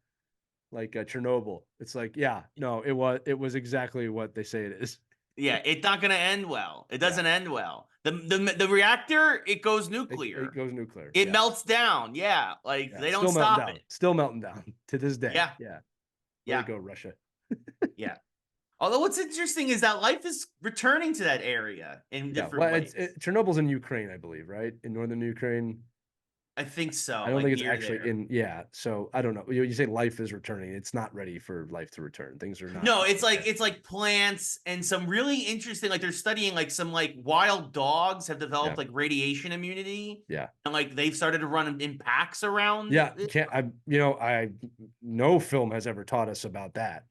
It's like, it was exactly what they say it is. Yeah, it's not going to end well. It doesn't end well. The reactor, it goes nuclear. It goes nuclear. It melts down. Yeah. Like they don't stop it. Still melting down to this day. Yeah. Yeah. Yeah. Way to go, Russia. Yeah. Although what's interesting is that life is returning to that area in different ways. Chernobyl's in Ukraine, I believe, right? In northern Ukraine. I think so. I don't think it's actually in. Yeah. So I don't know. You say life is returning. It's not ready for life to return. Things are not. No, it's like plants and some really interesting. Like they're studying like some like wild dogs have developed like radiation immunity. Yeah. And like they've started to run in packs around. Yeah. No film has ever taught us about that.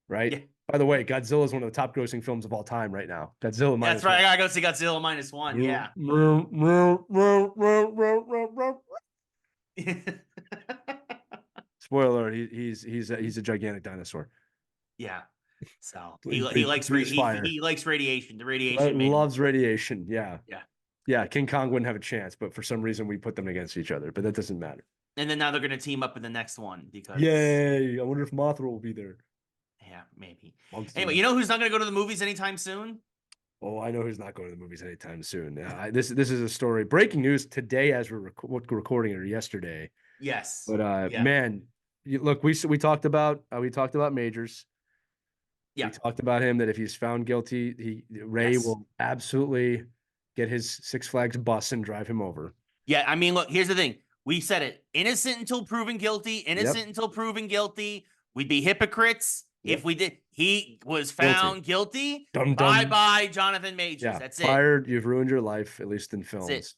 Right. Yeah. By the way, Godzilla is one of the top grossing films of all time right now. Godzilla. That's right. I gotta go see Godzilla -1. Yeah. Spoiler: he's a gigantic dinosaur. Yeah. So he likes radiation. The radiation loves radiation. Yeah. Yeah. Yeah. King Kong wouldn't have a chance, but for some reason we put them against each other. But that doesn't matter. And then now they're gonna team up in the next one because. Yay! I wonder if Mothra will be there. Yeah, maybe. Anyway, you know who's not going to go to the movies anytime soon? Oh, I know who's not going to the movies anytime soon. This is a story. Breaking news today as we're recording it, or yesterday. Yes. But man, look, we talked about Majors. Yeah. We talked about him that if he's found guilty, Ray will absolutely get his Six Flags bus and drive him over. Yeah, I mean, look, here's the thing. We said it: innocent until proven guilty. Innocent until proven guilty. We'd be hypocrites. If we did, he was found guilty. Bye-bye, Jonathan Majors. Yeah, that's it. Fired. You've ruined your life, at least in films. That's it.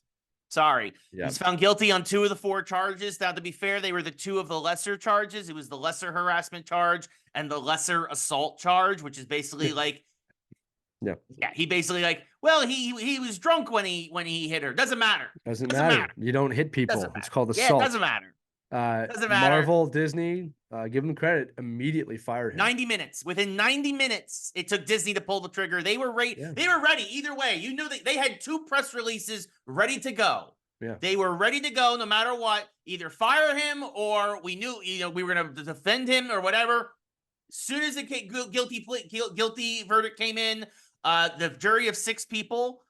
Sorry. Yep. He's found guilty on 2 of the 4 charges. Now, to be fair, they were the 2 of the lesser charges. It was the lesser harassment charge and the lesser assault charge, which is basically like, yeah, he basically like, well, he was drunk when he hit her. Doesn't matter. Doesn't matter. You don't hit people. It's called assault. Yeah, it doesn't matter. Doesn't matter. Marvel, Disney, give them credit, immediately fired him. 90 minutes. Within 90 minutes, it took Disney to pull the trigger. They were ready. Yeah. They were ready either way. You knew they had 2 press releases ready to go. Yeah. They were ready to go no matter what. Either fire him or we knew, we were going to defend him or whatever. As soon as the guilty verdict came in, the jury of 6 people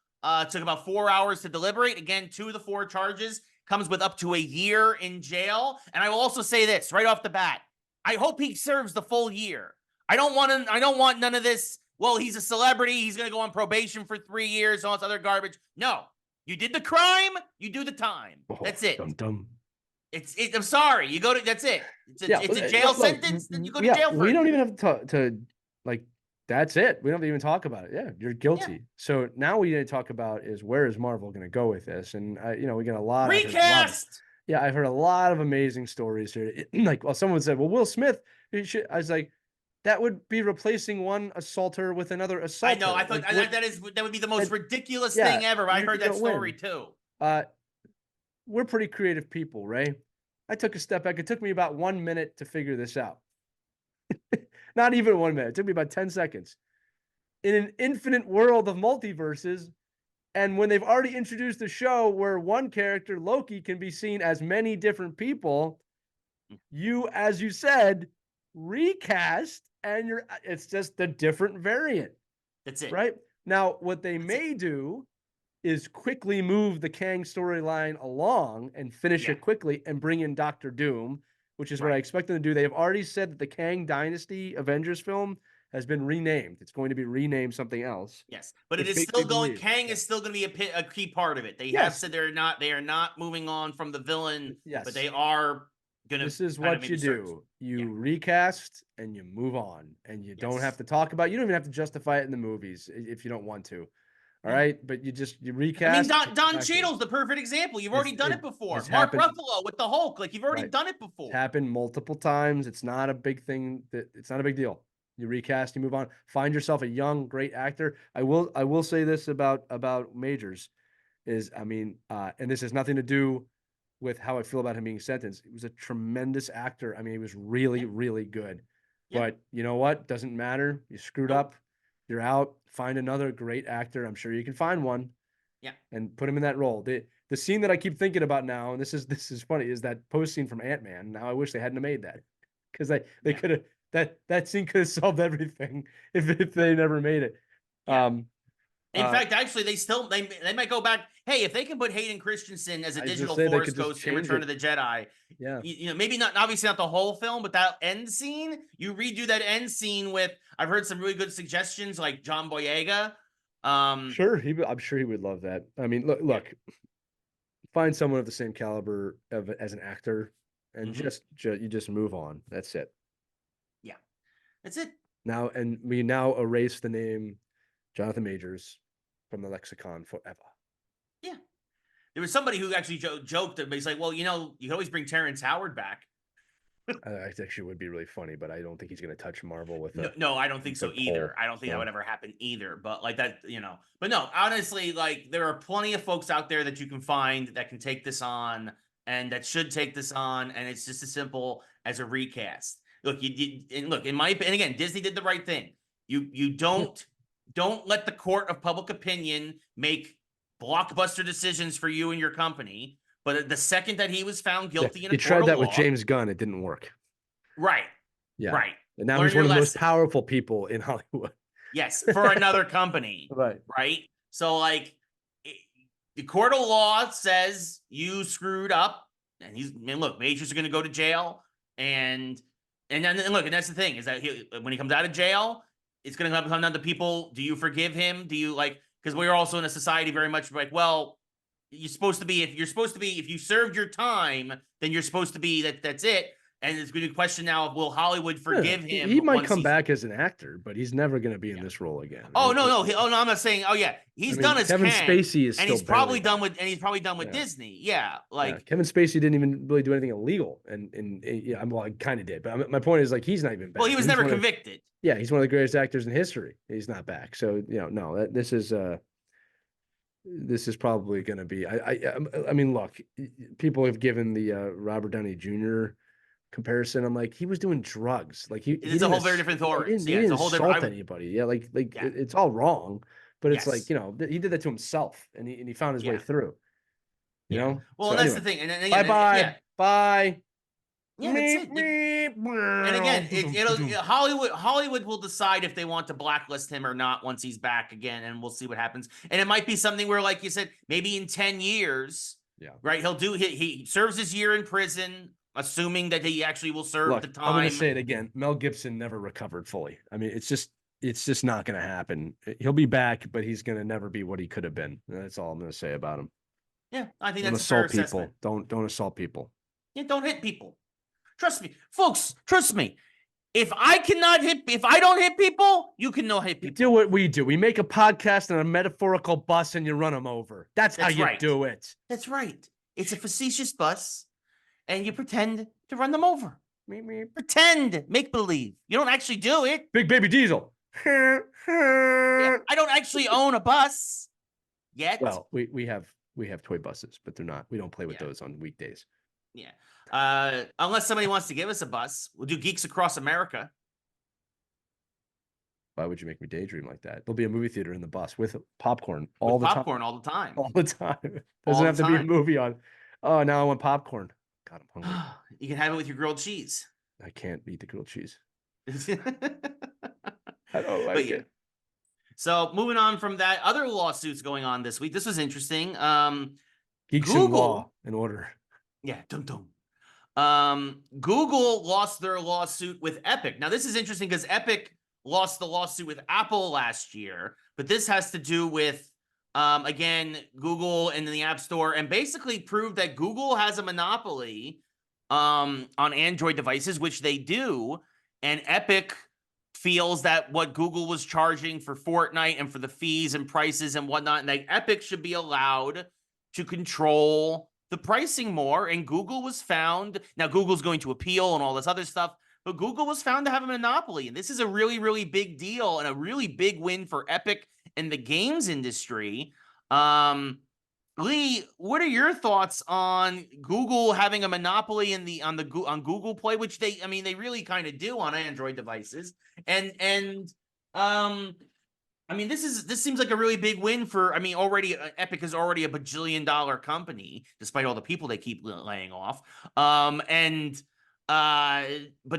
took about 4 hours to deliberate. Again, 2 of the 4 charges comes with up to a year in jail. And I will also say this right off the bat. I hope he serves the full year. I don't want none of this. Well, he's a celebrity. He's going to go on probation for 3 years. All this other garbage. No, you did the crime. You do the time. That's it. Dumb. I'm sorry. You go to, that's it. It's a jail sentence. Then you go to jail for we don't even have to like, that's it. We don't even talk about it. Yeah, you're guilty. Yeah. So now we need to talk about is where is Marvel going to go with this? And we get a lot. Recast. I've heard a lot of amazing stories here. Someone said, "Well, Will Smith." I was like, that would be replacing one assaulter with another assaulter. I know. I thought that would be the most ridiculous thing ever. I heard that story too. We're pretty creative people, Ray. I took a step back. It took me about 1 minute to figure this out. Not even 1 minute. It took me about 10 seconds. In an infinite world of multiverses, and when they've already introduced a show where one character, Loki, can be seen as many different people, you, as you said, recast, and it's just a different variant. That's it. Right? Now, what they may do is quickly move the Kang storyline along and finish it quickly and bring in Doctor Doom, which is what I expect them to do. They've already said that the Kang Dynasty Avengers film has been renamed. It's going to be renamed something else. Yes, but it is still going. Kang is still going to be a key part of it. They have said they are not moving on from the villain, but they are going to. This is what you do. You recast and you move on, and you don't have to talk about. You don't even have to justify it in the movies if you don't want to. All right, but you recast. I mean, Don Cheadle's the perfect example. You've already done it before. Mark Ruffalo with the Hulk, you've already done it before. It's happened multiple times. It's not a big thing. It's not a big deal. You recast, you move on. Find yourself a young, great actor. I will say this about Majors, and this has nothing to do with how I feel about him being sentenced. He was a tremendous actor. I mean, he was really, really good. Yeah. But you know what? Doesn't matter. You screwed up. You're out. Find another great actor. I'm sure you can find one. Yeah. And put him in that role. The scene that I keep thinking about now, and this is funny, is that post scene from Ant-Man. Now I wish they hadn't made that, because they could have that scene could have solved everything if they never made it. Yeah. In fact, actually, they might go back. Hey, if they can put Hayden Christensen as a digital Force Ghost in Return of the Jedi, yeah, maybe not, obviously not the whole film, but that end scene, you redo that end scene with. I've heard some really good suggestions, like John Boyega. I'm sure he would love that. I mean, look, find someone of the same caliber as an actor, and you just move on. That's it. Yeah, that's it. Now, and we now erase the name Jonathan Majors from the lexicon forever. Yeah. There was somebody who actually joked that he's like, well, you can always bring Terrence Howard back. It actually would be really funny, but I don't think he's going to touch Marvel with no, I don't think so either. I don't think that would ever happen either. But like that, but no, honestly, like there are plenty of folks out there that you can find that can take this on and that should take this on. And it's just as simple as a recast. Look, and again, Disney did the right thing. You don't let the court of public opinion make blockbuster decisions for you and your company. But the second that he was found guilty in a court of law, you tried that with James Gunn, it didn't work. Right. Yeah. Right. And now he's one of the most powerful people in Hollywood. Yes, for another company. Right. Right. So like the court of law says you screwed up, and look, Majors are going to go to jail, and that's the thing is that when he comes out of jail, it's going to come down to people. Do you forgive him? Do you because we're also in a society very much like, well, if you served your time, then you're supposed to be that's it. And it's going to be a question now of will Hollywood forgive him? He might come back as an actor, but he's never going to be in this role again. Oh no, I'm not saying. Oh yeah, done as Kevin Spacey is, and he's probably done with Disney. Yeah, Kevin Spacey didn't even really do anything illegal, and I kind of did, but my point is like he's not even back. Well, he was never convicted. He's one of the greatest actors in history. He's not back, so this is probably going to be. I mean, look, people have given the Robert Downey Jr. comparison. I'm like, he was doing drugs. Like it's a whole very different story. He didn't insult anybody. Yeah, it's all wrong. But it's like he did that to himself, and he found his way through. You know. Well, that's the thing. And bye. Yeah, that's it. And again, Hollywood will decide if they want to blacklist him or not once he's back again, and we'll see what happens. And it might be something where, like you said, maybe in 10 years, right? He serves his year in prison, assuming that he actually will serve the time. I'm going to say it again. Mel Gibson never recovered fully. I mean, it's just not going to happen. He'll be back, but he's going to never be what he could have been. That's all I'm going to say about him. Yeah, I think that's a fair assessment. Don't assault people. Yeah, don't hit people. Trust me, folks. Trust me. If I don't hit people, you cannot hit people. You do what we do. We make a podcast on a metaphorical bus, and you run them over. That's how you do it. That's right. It's a facetious bus, and you pretend to run them over. Pretend, make believe. You don't actually do it. Big Baby Diesel. I don't actually own a bus yet. Well, we have toy buses, but they're not. We don't play with those on weekdays. Yeah. Unless somebody wants to give us a bus, we'll do Geeks Across America. Why would you make me daydream like that? There'll be a movie theater in the bus with popcorn all the time. All the time. All the time. Doesn't have to be a movie on. Oh, now I want popcorn. God, I'm hungry. You can have it with your grilled cheese. I can't eat the grilled cheese. I don't like it. So moving on from that, other lawsuits going on this week. This was interesting. Geeks in Law and Order. Yeah, dum. Google lost their lawsuit with Epic. Now, this is interesting because Epic lost the lawsuit with Apple last year, but this has to do with, again, Google and the App Store, and basically proved that Google has a monopoly on Android devices, which they do, and Epic feels that what Google was charging for Fortnite and for the fees and prices and whatnot, and like Epic should be allowed to control the pricing more, and Google was found. Now, Google's going to appeal and all this other stuff, but Google was found to have a monopoly, and this is a really, really big deal and a really big win for Epic and the games industry. Lee, what are your thoughts on Google having a monopoly on Google Play, which they really kind of do on Android devices, and this seems like a really big win for, already Epic is already a bajillion-dollar company, despite all the people they keep laying off. But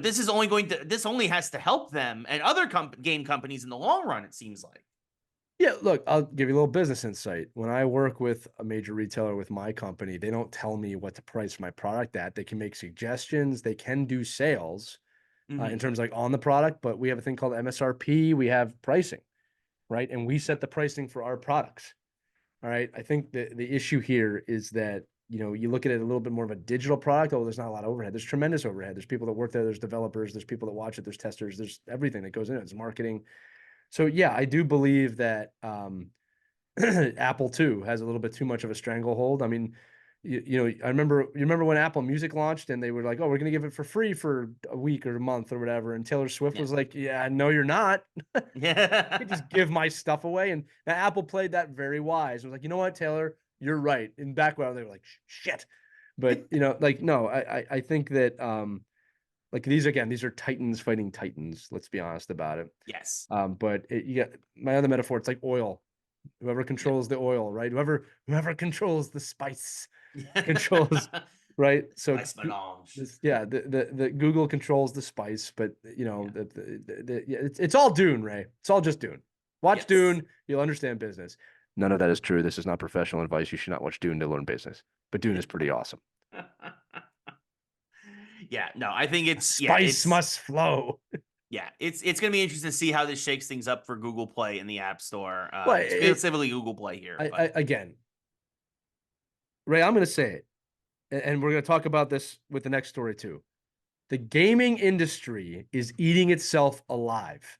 this only has to help them and other game companies in the long run, it seems like. Yeah, look, I'll give you a little business insight. When I work with a major retailer with my company, they don't tell me what to price my product at. They can make suggestions, they can do sales in terms of like on the product, but we have a thing called MSRP. We have pricing, right? And we set the pricing for our products. All right. I think the issue here is that, you look at it a little bit more of a digital product. Oh, there's not a lot of overhead. There's tremendous overhead. There's people that work there. There's developers. There's people that watch it. There's testers. There's everything that goes in it. It's marketing. So yeah, I do believe that Apple too has a little bit too much of a stranglehold. I mean, I remember you remember when Apple Music launched and they were like, "Oh, we're going to give it for free for a week or a month or whatever," and Taylor Swift Yeah. was like, "Yeah, no, you're not. Yeah. You just give my stuff away." And now Apple played that very wise. It was like, "You know what, Taylor, you're right." In background, they were like, "Shit," but like no, I think that like these are titans fighting titans. Let's be honest about it. Yes. But you got my other metaphor. It's like oil. Whoever controls the oil, right? Whoever controls the spice controls, right? So Spice melange. the Google controls the spice, but it's all Dune, Ray. It's all just Dune. Watch Dune, you'll understand business. None of that is true. This is not professional advice. You should not watch Dune to learn business. But Dune is pretty awesome. Yeah, no, I think Spice must flow. Yeah, it's going to be interesting to see how this shakes things up for Google Play in the App Store, Well, specifically Google Play here. Again, Ray, I'm going to say it, and we're going to talk about this with the next story too. The gaming industry is eating itself alive.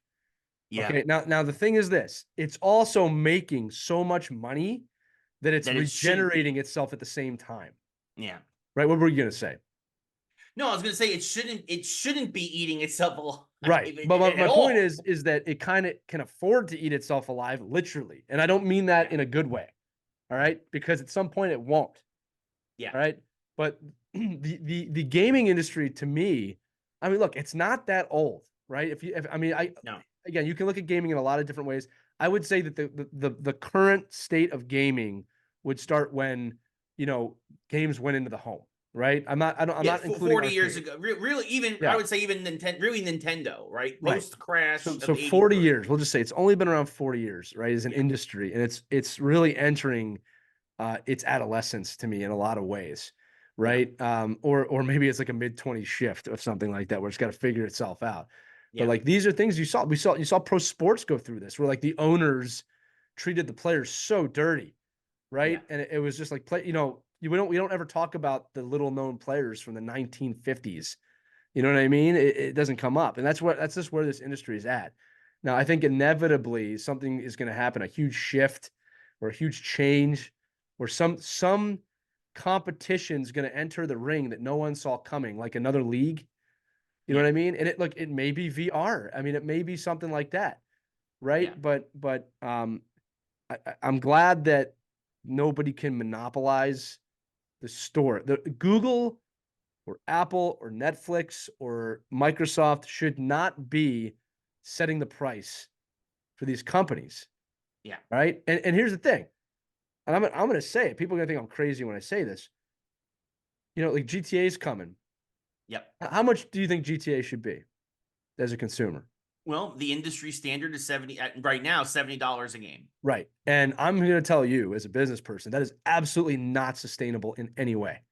Yeah. Okay. Now the thing is this: it's also making so much money that it's regenerating itself at the same time. Yeah. Right. What were you going to say? No, I was going to say it shouldn't be eating itself alive. Right. But my point is that it kind of can afford to eat itself alive, literally. And I don't mean that in a good way. All right. Because at some point it won't. Yeah. All right. But the gaming industry, to me, I mean, look, it's not that old, right? Again, you can look at gaming in a lot of different ways. I would say that the current state of gaming would start when, games went into the home. Right. I'm not including 40 years ago. Really, even I would say even Nintendo, right? Post crash. So 40 years. We'll just say it's only been around 40 years, right? As an industry, and it's really entering its adolescence to me in a lot of ways, right? Or maybe it's like a mid-20s shift of something like that where it's got to figure itself out. Yeah. But like these are things you saw pro sports go through this, where like the owners treated the players so dirty, right? Yeah. And it was just like we don't ever talk about the little known players from the 1950s. You know what I mean? It doesn't come up. And that's just where this industry is at. Now, I think inevitably something is going to happen, a huge shift or a huge change, where some competition is going to enter the ring that no one saw coming, like another league. You know what I mean? And it may be VR. I mean, it may be something like that. Right. Yeah. But I'm glad that nobody can monopolize the store. The Google or Apple or Netflix or Microsoft should not be setting the price for these companies. Yeah. Right. And here's the thing. And I'm going to say it. People are going to think I'm crazy when I say this. Like GTA is coming. Yep. How much do you think GTA should be as a consumer? Well, the industry standard is right now $70 a game. Right. And I'm going to tell you as a business person, that is absolutely not sustainable in any way.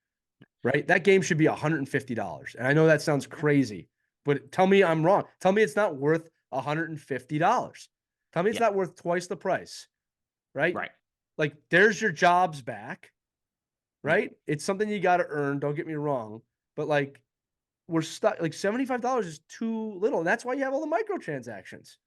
Right. That game should be $150. And I know that sounds crazy, but tell me I'm wrong. Tell me it's not worth $150. Tell me it's not worth twice the price. Right. Right. Like there's your jobs back. Right. Yeah. It's something you got to earn. Don't get me wrong. But like, we're stuck. Like $75 is too little. And that's why you have all the microtransactions.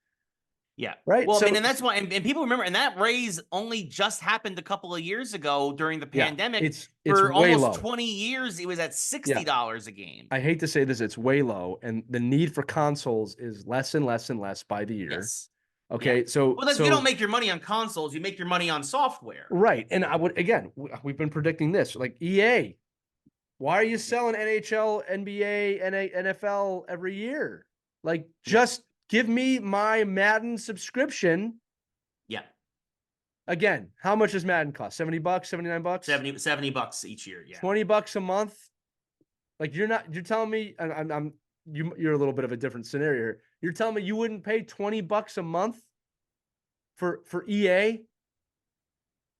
Yeah. Right. Well, and that's why, and people remember, and that raise only just happened a couple of years ago during the pandemic. It's for way almost low. 20 years, it was at $60 a game. I hate to say this, it's way low, and the need for consoles is less and less and less by the year. Yes. Okay. So you don't make your money on consoles, you make your money on software. Right. And we've been predicting this, like EA. Why are you selling NHL, NBA, NFL every year? Like, just give me my Madden subscription. Yeah. Again, how much does Madden cost? $70, $79? $70 each year. Yeah. $20 a month. Like you're telling me you're a little bit of a different scenario here. You're telling me you wouldn't pay $20 a month for EA,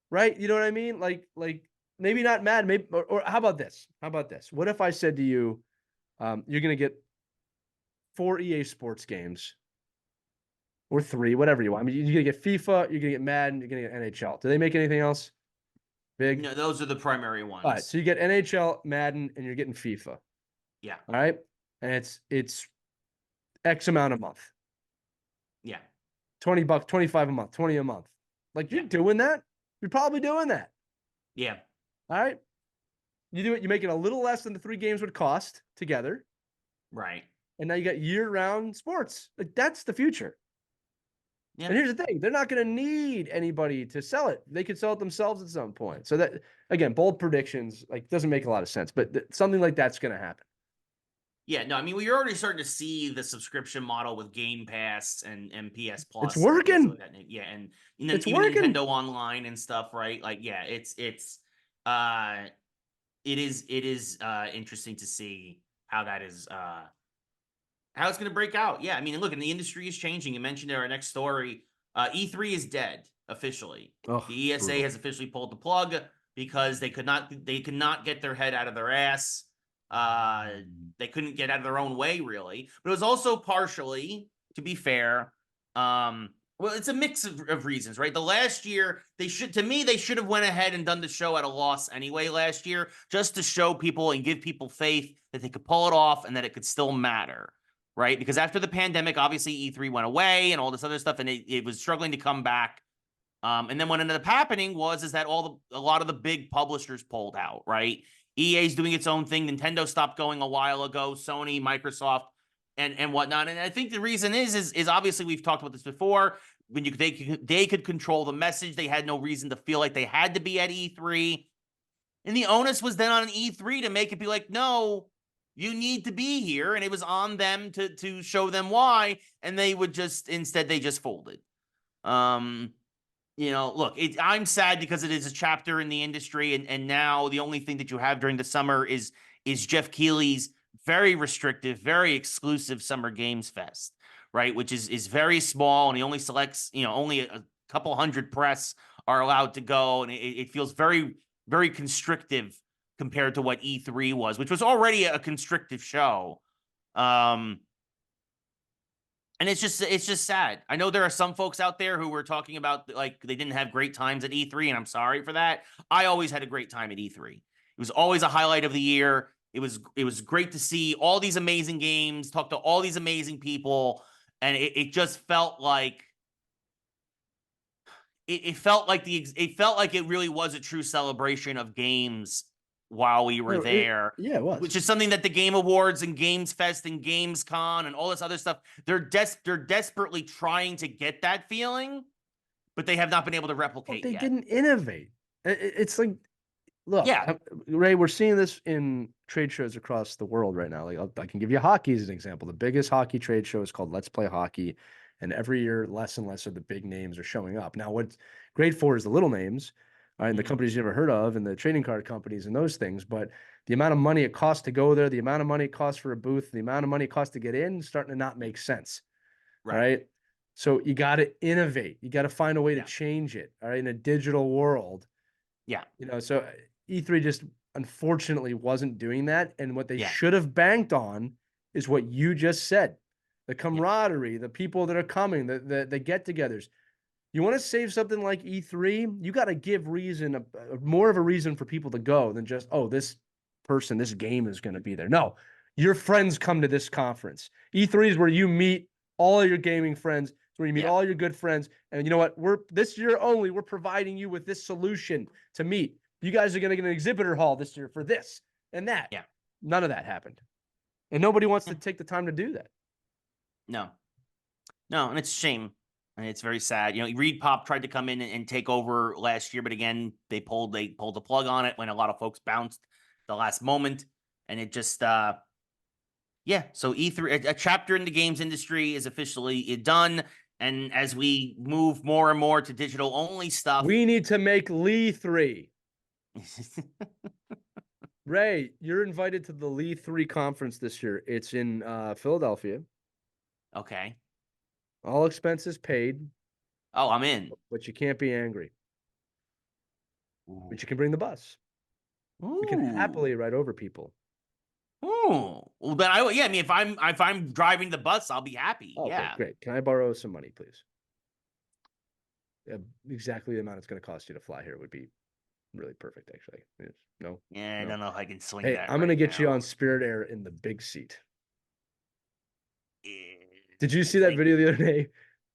right? You know what I mean? Like maybe not Madden, maybe or how about this? How about this? What if I said to you, you're gonna get 4 EA Sports games or 3, whatever you want. I mean, you're gonna get FIFA, you're gonna get Madden, you're gonna get NHL. Do they make anything else big? No, those are the primary ones. All right, so you get NHL, Madden, and you're getting FIFA. Yeah. All right, and it's X amount a month. Yeah. $20, 25 a month, 20 a month. Like you're doing that. You're probably doing that. Yeah. All right. You do it. You make it a little less than the 3 games would cost together. Right. And now you got year-round sports. Like that's the future. Yeah. And here's the thing: they're not going to need anybody to sell it. They could sell it themselves at some point. So that, again, bold predictions doesn't make a lot of sense. But something like that's going to happen. Yeah, no, I mean, we're already starting to see the subscription model with Game Pass and PS Plus. It's working. Yeah, and It's even working. Nintendo Online and stuff, right? Like, yeah, it is interesting to see how that is how it's going to break out. Yeah, I mean, look, and the industry is changing. You mentioned in our next story, E3 is dead officially. Oh, the ESA brutal. has officially pulled the plug because they could not get their head out of their ass. They couldn't get out of their own way, really. But it was also partially, to be fair, well, it's a mix of reasons, right? The last year, they should have went ahead and done the show at a loss anyway last year, just to show people and give people faith that they could pull it off and that it could still matter, right? Because after the pandemic, obviously E3 went away and all this other stuff, and it was struggling to come back. And then what ended up happening is that a lot of the big publishers pulled out, right? EA's doing its own thing. Nintendo stopped going a while ago. Sony, Microsoft, and whatnot. And I think the reason is obviously we've talked about this before. When they could control the message, they had no reason to feel like they had to be at E3, and the onus was then on E3 to make it be like, no, you need to be here, and it was on them to show them why. And they would instead folded. Look, I'm sad because it is a chapter in the industry, and now the only thing that you have during the summer is Jeff Keighley's very restrictive, very exclusive Summer Games Fest, right? Which is very small, and he only selects, only a couple hundred press are allowed to go, and it feels very, very constrictive compared to what E3 was, which was already a constrictive show. And it's just sad. I know there are some folks out there who were talking about like they didn't have great times at E3, and I'm sorry for that. I always had a great time at E3. It was always a highlight of the year. It was great to see all these amazing games, talk to all these amazing people, and it just felt like it felt like it really was a true celebration of games while we were there. It was. Which is something that the Game Awards and Games Fest and Games Con and all this other stuff, they're desperately trying to get that feeling, but they have not been able to replicate They yet. didn't innovate. It's like, look, Yeah. Ray, we're seeing this in trade shows across the world right now. Like I can give you hockey as an example. The biggest hockey trade show is called Let's Play Hockey. And every year, less and less of the big names are showing up. Now, what's great for is the little names, and the companies you never heard of, and the trading card companies and those things. But the amount of money it costs to go there, the amount of money it costs for a booth, the amount of money it costs to get in, starting to not make sense. Right. So you got to innovate. You got to find a way to change it. All right. In a digital world. Yeah. So E3 just unfortunately wasn't doing that. And what they should have banked on is what you just said. The camaraderie, the people that are coming, the get-togethers. You want to save something like E3, you got to give more of a reason for people to go than just, oh, this game is going to be there. No, your friends come to this conference. E3 is where you meet all your gaming friends. It's where you meet all your good friends. And you know what? This year only, we're providing you with this solution to meet. You guys are going to get an exhibitor hall this year for this and that. Yeah. None of that happened. And nobody wants to take the time to do that. No, and it's a shame. And it's very sad. Reed Pop tried to come in and take over last year, but again, they pulled the plug on it when a lot of folks bounced the last moment. And it just, So E3, a chapter in the games industry is officially done. And as we move more and more to digital only stuff, we need to make Lee 3. Ray, you're invited to the Lee 3 conference this year. It's in Philadelphia. Okay. All expenses paid. Oh, I'm in. But you can't be angry. Ooh. But you can bring the bus. We can happily ride over people. Ooh. Well, then I mean, if I'm driving the bus, I'll be happy. Okay, Yeah. great. Can I borrow some money, please? Exactly the amount it's going to cost you to fly here would be really perfect, actually. No. Yeah, I No. don't know if I can swing Hey, that I'm going to right get you now. on Spirit Air in the big seat. Yeah, Did you I see that think- video the other day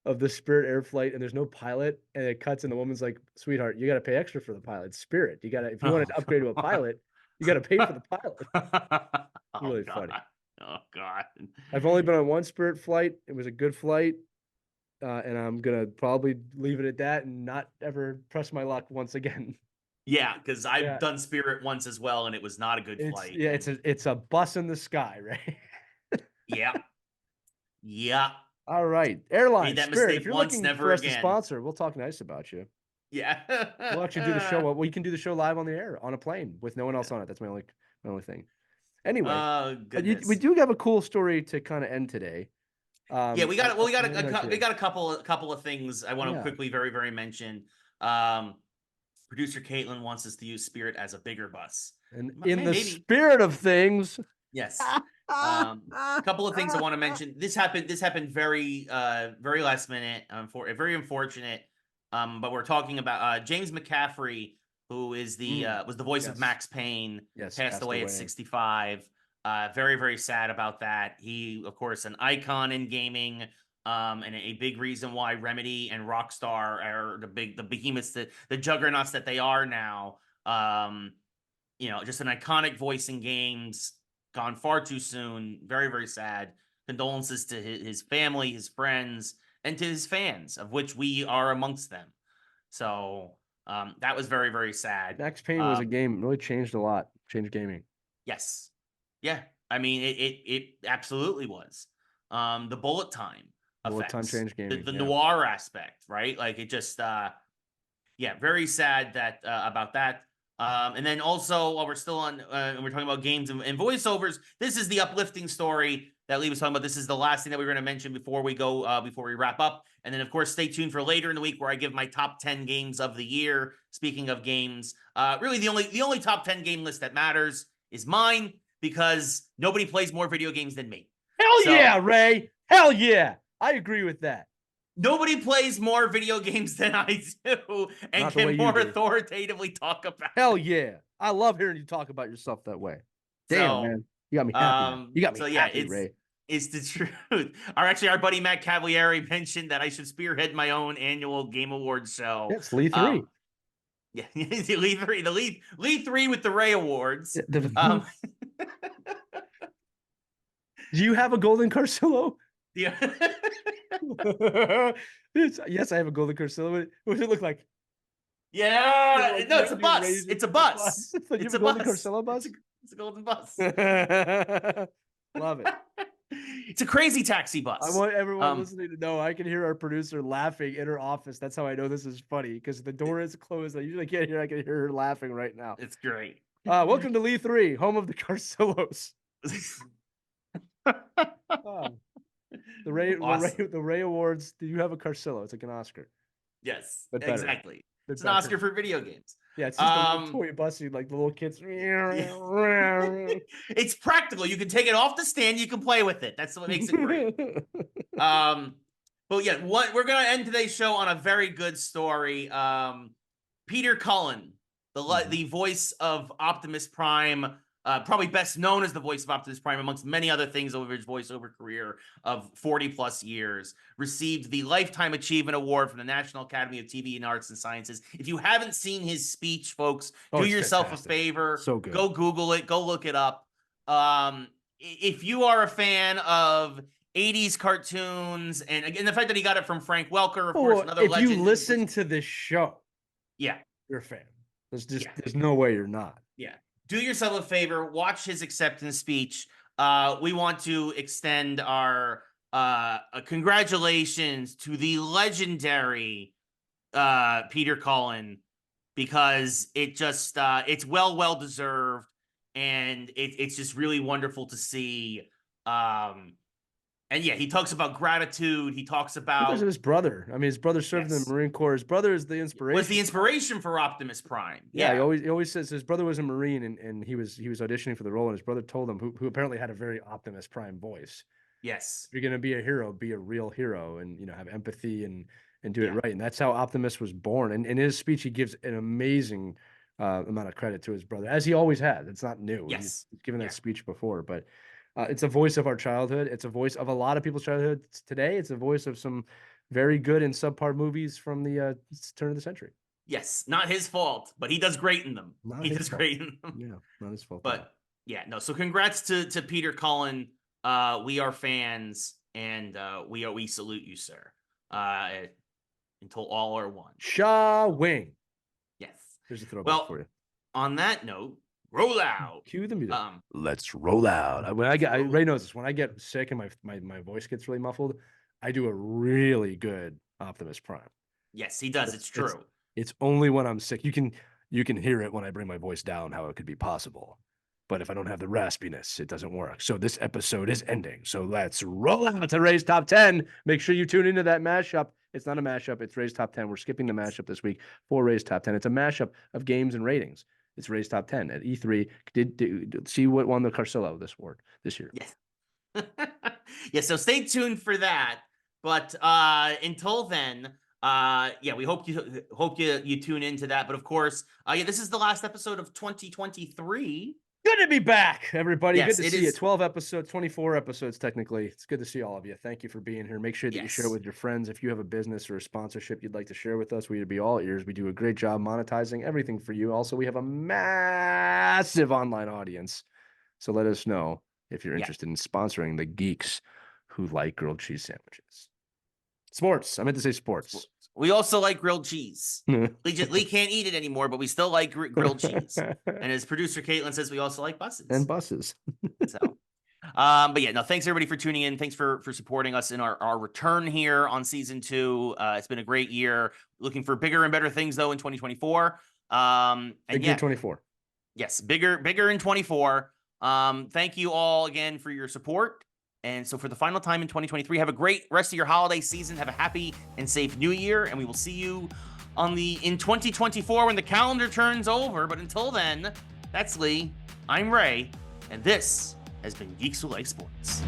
of the Spirit Air flight and there's no pilot and it cuts and the woman's like, "Sweetheart, you got to pay extra for the pilot. Spirit. You got to if you want to upgrade to a pilot, you got to pay for the pilot." Oh, Really God. funny. Oh, God. I've only been on one Spirit flight. It was a good flight. And I'm gonna probably leave it at that and not ever press my luck once again. Yeah, because I've Yeah. done Spirit once as well, and it was not a good flight. It's a bus in the sky, right? Yeah. Yeah. All right, Made airlines, that Spirit. If mistake you're once, looking never for us to again. sponsor, we'll talk nice about you. Yeah. We'll actually do the show. Well, we can do the show live on the air on a plane with no one else on it. That's my only thing. Anyway, Oh, goodness. we do have a cool story to kind of end today. Yeah, we got I'll a mention it. couple of things I want to Yeah. quickly very mention. Producer Caitlin wants us to use Spirit as a bigger bus. And in the Maybe. spirit of things, Yes. A couple of things I want to mention. This happened very last minute. Very unfortunate. But we're talking about James McCaffrey, who is was the voice of Yes. Max Payne, Yes, passed away at 65. Very sad about that. He, of course, an icon in gaming. And a big reason why Remedy and Rockstar are the behemoths, the juggernauts that they are now. Just an iconic voice in games, gone far too soon. Very sad. Condolences to his family, his friends, and to his fans, of which we are amongst them. So that was very sad. Max Payne was a game, really changed a lot, changed gaming. Yes. Yeah. I mean, it absolutely was. The bullet time Bullet time effects, changed gaming. the yeah. noir aspect, right? Like it just, very sad that about that. And then also, while we're still on, we're talking about games and voiceovers, this is the uplifting story that Lee was talking about. This is the last thing that we were going to mention before we go, before we wrap up. And then, of course, stay tuned for later in the week where I give my top 10 games of the year. Speaking of games, really the only top 10 game list that matters is mine, because nobody plays more video games than me. Yeah, Ray. Hell yeah. I agree with that. Nobody plays more video games than I do and can more authoritatively talk about Hell yeah. I love hearing you talk about yourself that way. Damn, man. You got me happy. You got me happy, Ray. It's the truth. Our buddy Matt Cavalieri mentioned that I should spearhead my own annual Game Awards show. It's Lee 3. Yeah, Lee 3. The Lee 3 with the Ray Awards. Do you have a golden Carcillo? Yeah. Yes, I have a golden Carcillo. What does it look like? Yeah, no, it's a bus. It's a bus. It's a golden Carcillo bus? It's a golden bus. Love it. It's a crazy taxi bus. I want everyone listening to know I can hear our producer laughing in her office. That's how I know this is funny, because the door is closed. I usually can't hear. I can hear her laughing right now. It's great. Welcome to Lee 3, home of the Carcillos. The Ray Awards. Do you have a Carcillo? It's like an Oscar. Yes, But better. exactly. But It's an better. Oscar for video games. Yeah, it's just a toy busy, like the little kids. It's practical. You can take it off the stand. You can play with it. That's what makes it great. But yeah, we're gonna end today's show on a very good story. Peter Cullen, the voice of Optimus Prime, probably best known as the voice of Optimus Prime amongst many other things over his voiceover career of 40+ years, received the Lifetime Achievement Award from the National Academy of TV and Arts and Sciences. If you haven't seen his speech, folks, do yourself a favor. So good. Go Google it. Go look it up. If you are a fan of 80s cartoons, and again, the fact that he got it from Frank Welker, of course, another legend. If you listen to this show, yeah, you're a fan. There's no way you're not. Yeah. Do yourself a favor, watch his acceptance speech. We want to extend our congratulations to the legendary Peter Cullen, because it just it's well deserved, and it's just really wonderful to see And yeah, he talks about gratitude. He talks Because about of his brother. I mean, his brother served in Yes. the Marine Corps. His brother is the inspiration. was the inspiration for Optimus Prime. Yeah, Yeah. he always says his brother was a Marine and he was auditioning for the role, and his brother told him, who apparently had a very Optimus Prime voice, Yes. if you're gonna be a hero, be a real hero, and have empathy and do Yeah. it right. And that's how Optimus was born. And in his speech, he gives an amazing amount of credit to his brother, as he always has. It's not new. Yes. He's given Yeah. that speech before, but it's a voice of our childhood. It's a voice of a lot of people's childhood today. It's a voice of some very good and subpar movies from the turn of the century. Yes. Not his fault, but he does great in them. Not He his does fault. great in them. Yeah, not his fault. at all. But yeah, no. So congrats to Peter Cullen. We are fans, and we salute you, sir. Until all are one. Shaw Wing. Yes. There's a throwback Well, for you. on that note, roll out. Cue the music. Um, Let's roll out. When Ray knows this. When I get sick and my voice gets really muffled, I do a really good Optimus Prime. yes, he does. It's true. It's only when I'm sick. You can hear it when I bring my voice down, how it could be possible. But if I don't have the raspiness, it doesn't work. So this episode is ending. So let's roll out to Ray's Top 10. Make sure you tune into that mashup. It's not a mashup. It's Ray's Top 10. We're skipping the mashup this week for Ray's Top 10. It's a mashup of games and ratings. It's Ray's Top 10 at E3. Did see what won the Carcillo this year. Yes. Yeah, so stay tuned for that. But until then, yeah, we hope you tune into that. But of course, yeah, this is the last episode of 2023. Good to be back, everybody. Yes, good to it see you. is. 12 episodes, 24 episodes, technically. It's good to see all of you. Thank you for being here. Make sure that you share Yes. with your friends. If you have a business or a sponsorship you'd like to share with us, we'd be all ears. We do a great job monetizing everything for you. Also, we have a massive online audience. So let us know if you're Yeah. interested in sponsoring the geeks who like grilled cheese sandwiches. Sports. I meant to say sports. We also like grilled cheese. Lee can't eat it anymore, but we still like grilled cheese. And as producer Caitlin says, we also like buses. And buses. So, but yeah, no, thanks everybody for tuning in. Thanks for supporting us in our return here on season 2. It's been a great year. Looking for bigger and better things though in 2024. And Big yeah, year 24. yes, bigger in 24. Thank you all again for your support. And so for the final time in 2023, have a great rest of your holiday season. Have a happy and safe new year. And we will see you in 2024 when the calendar turns over. But until then, that's Lee. I'm Ray. And this has been Geeks Who Like Sports.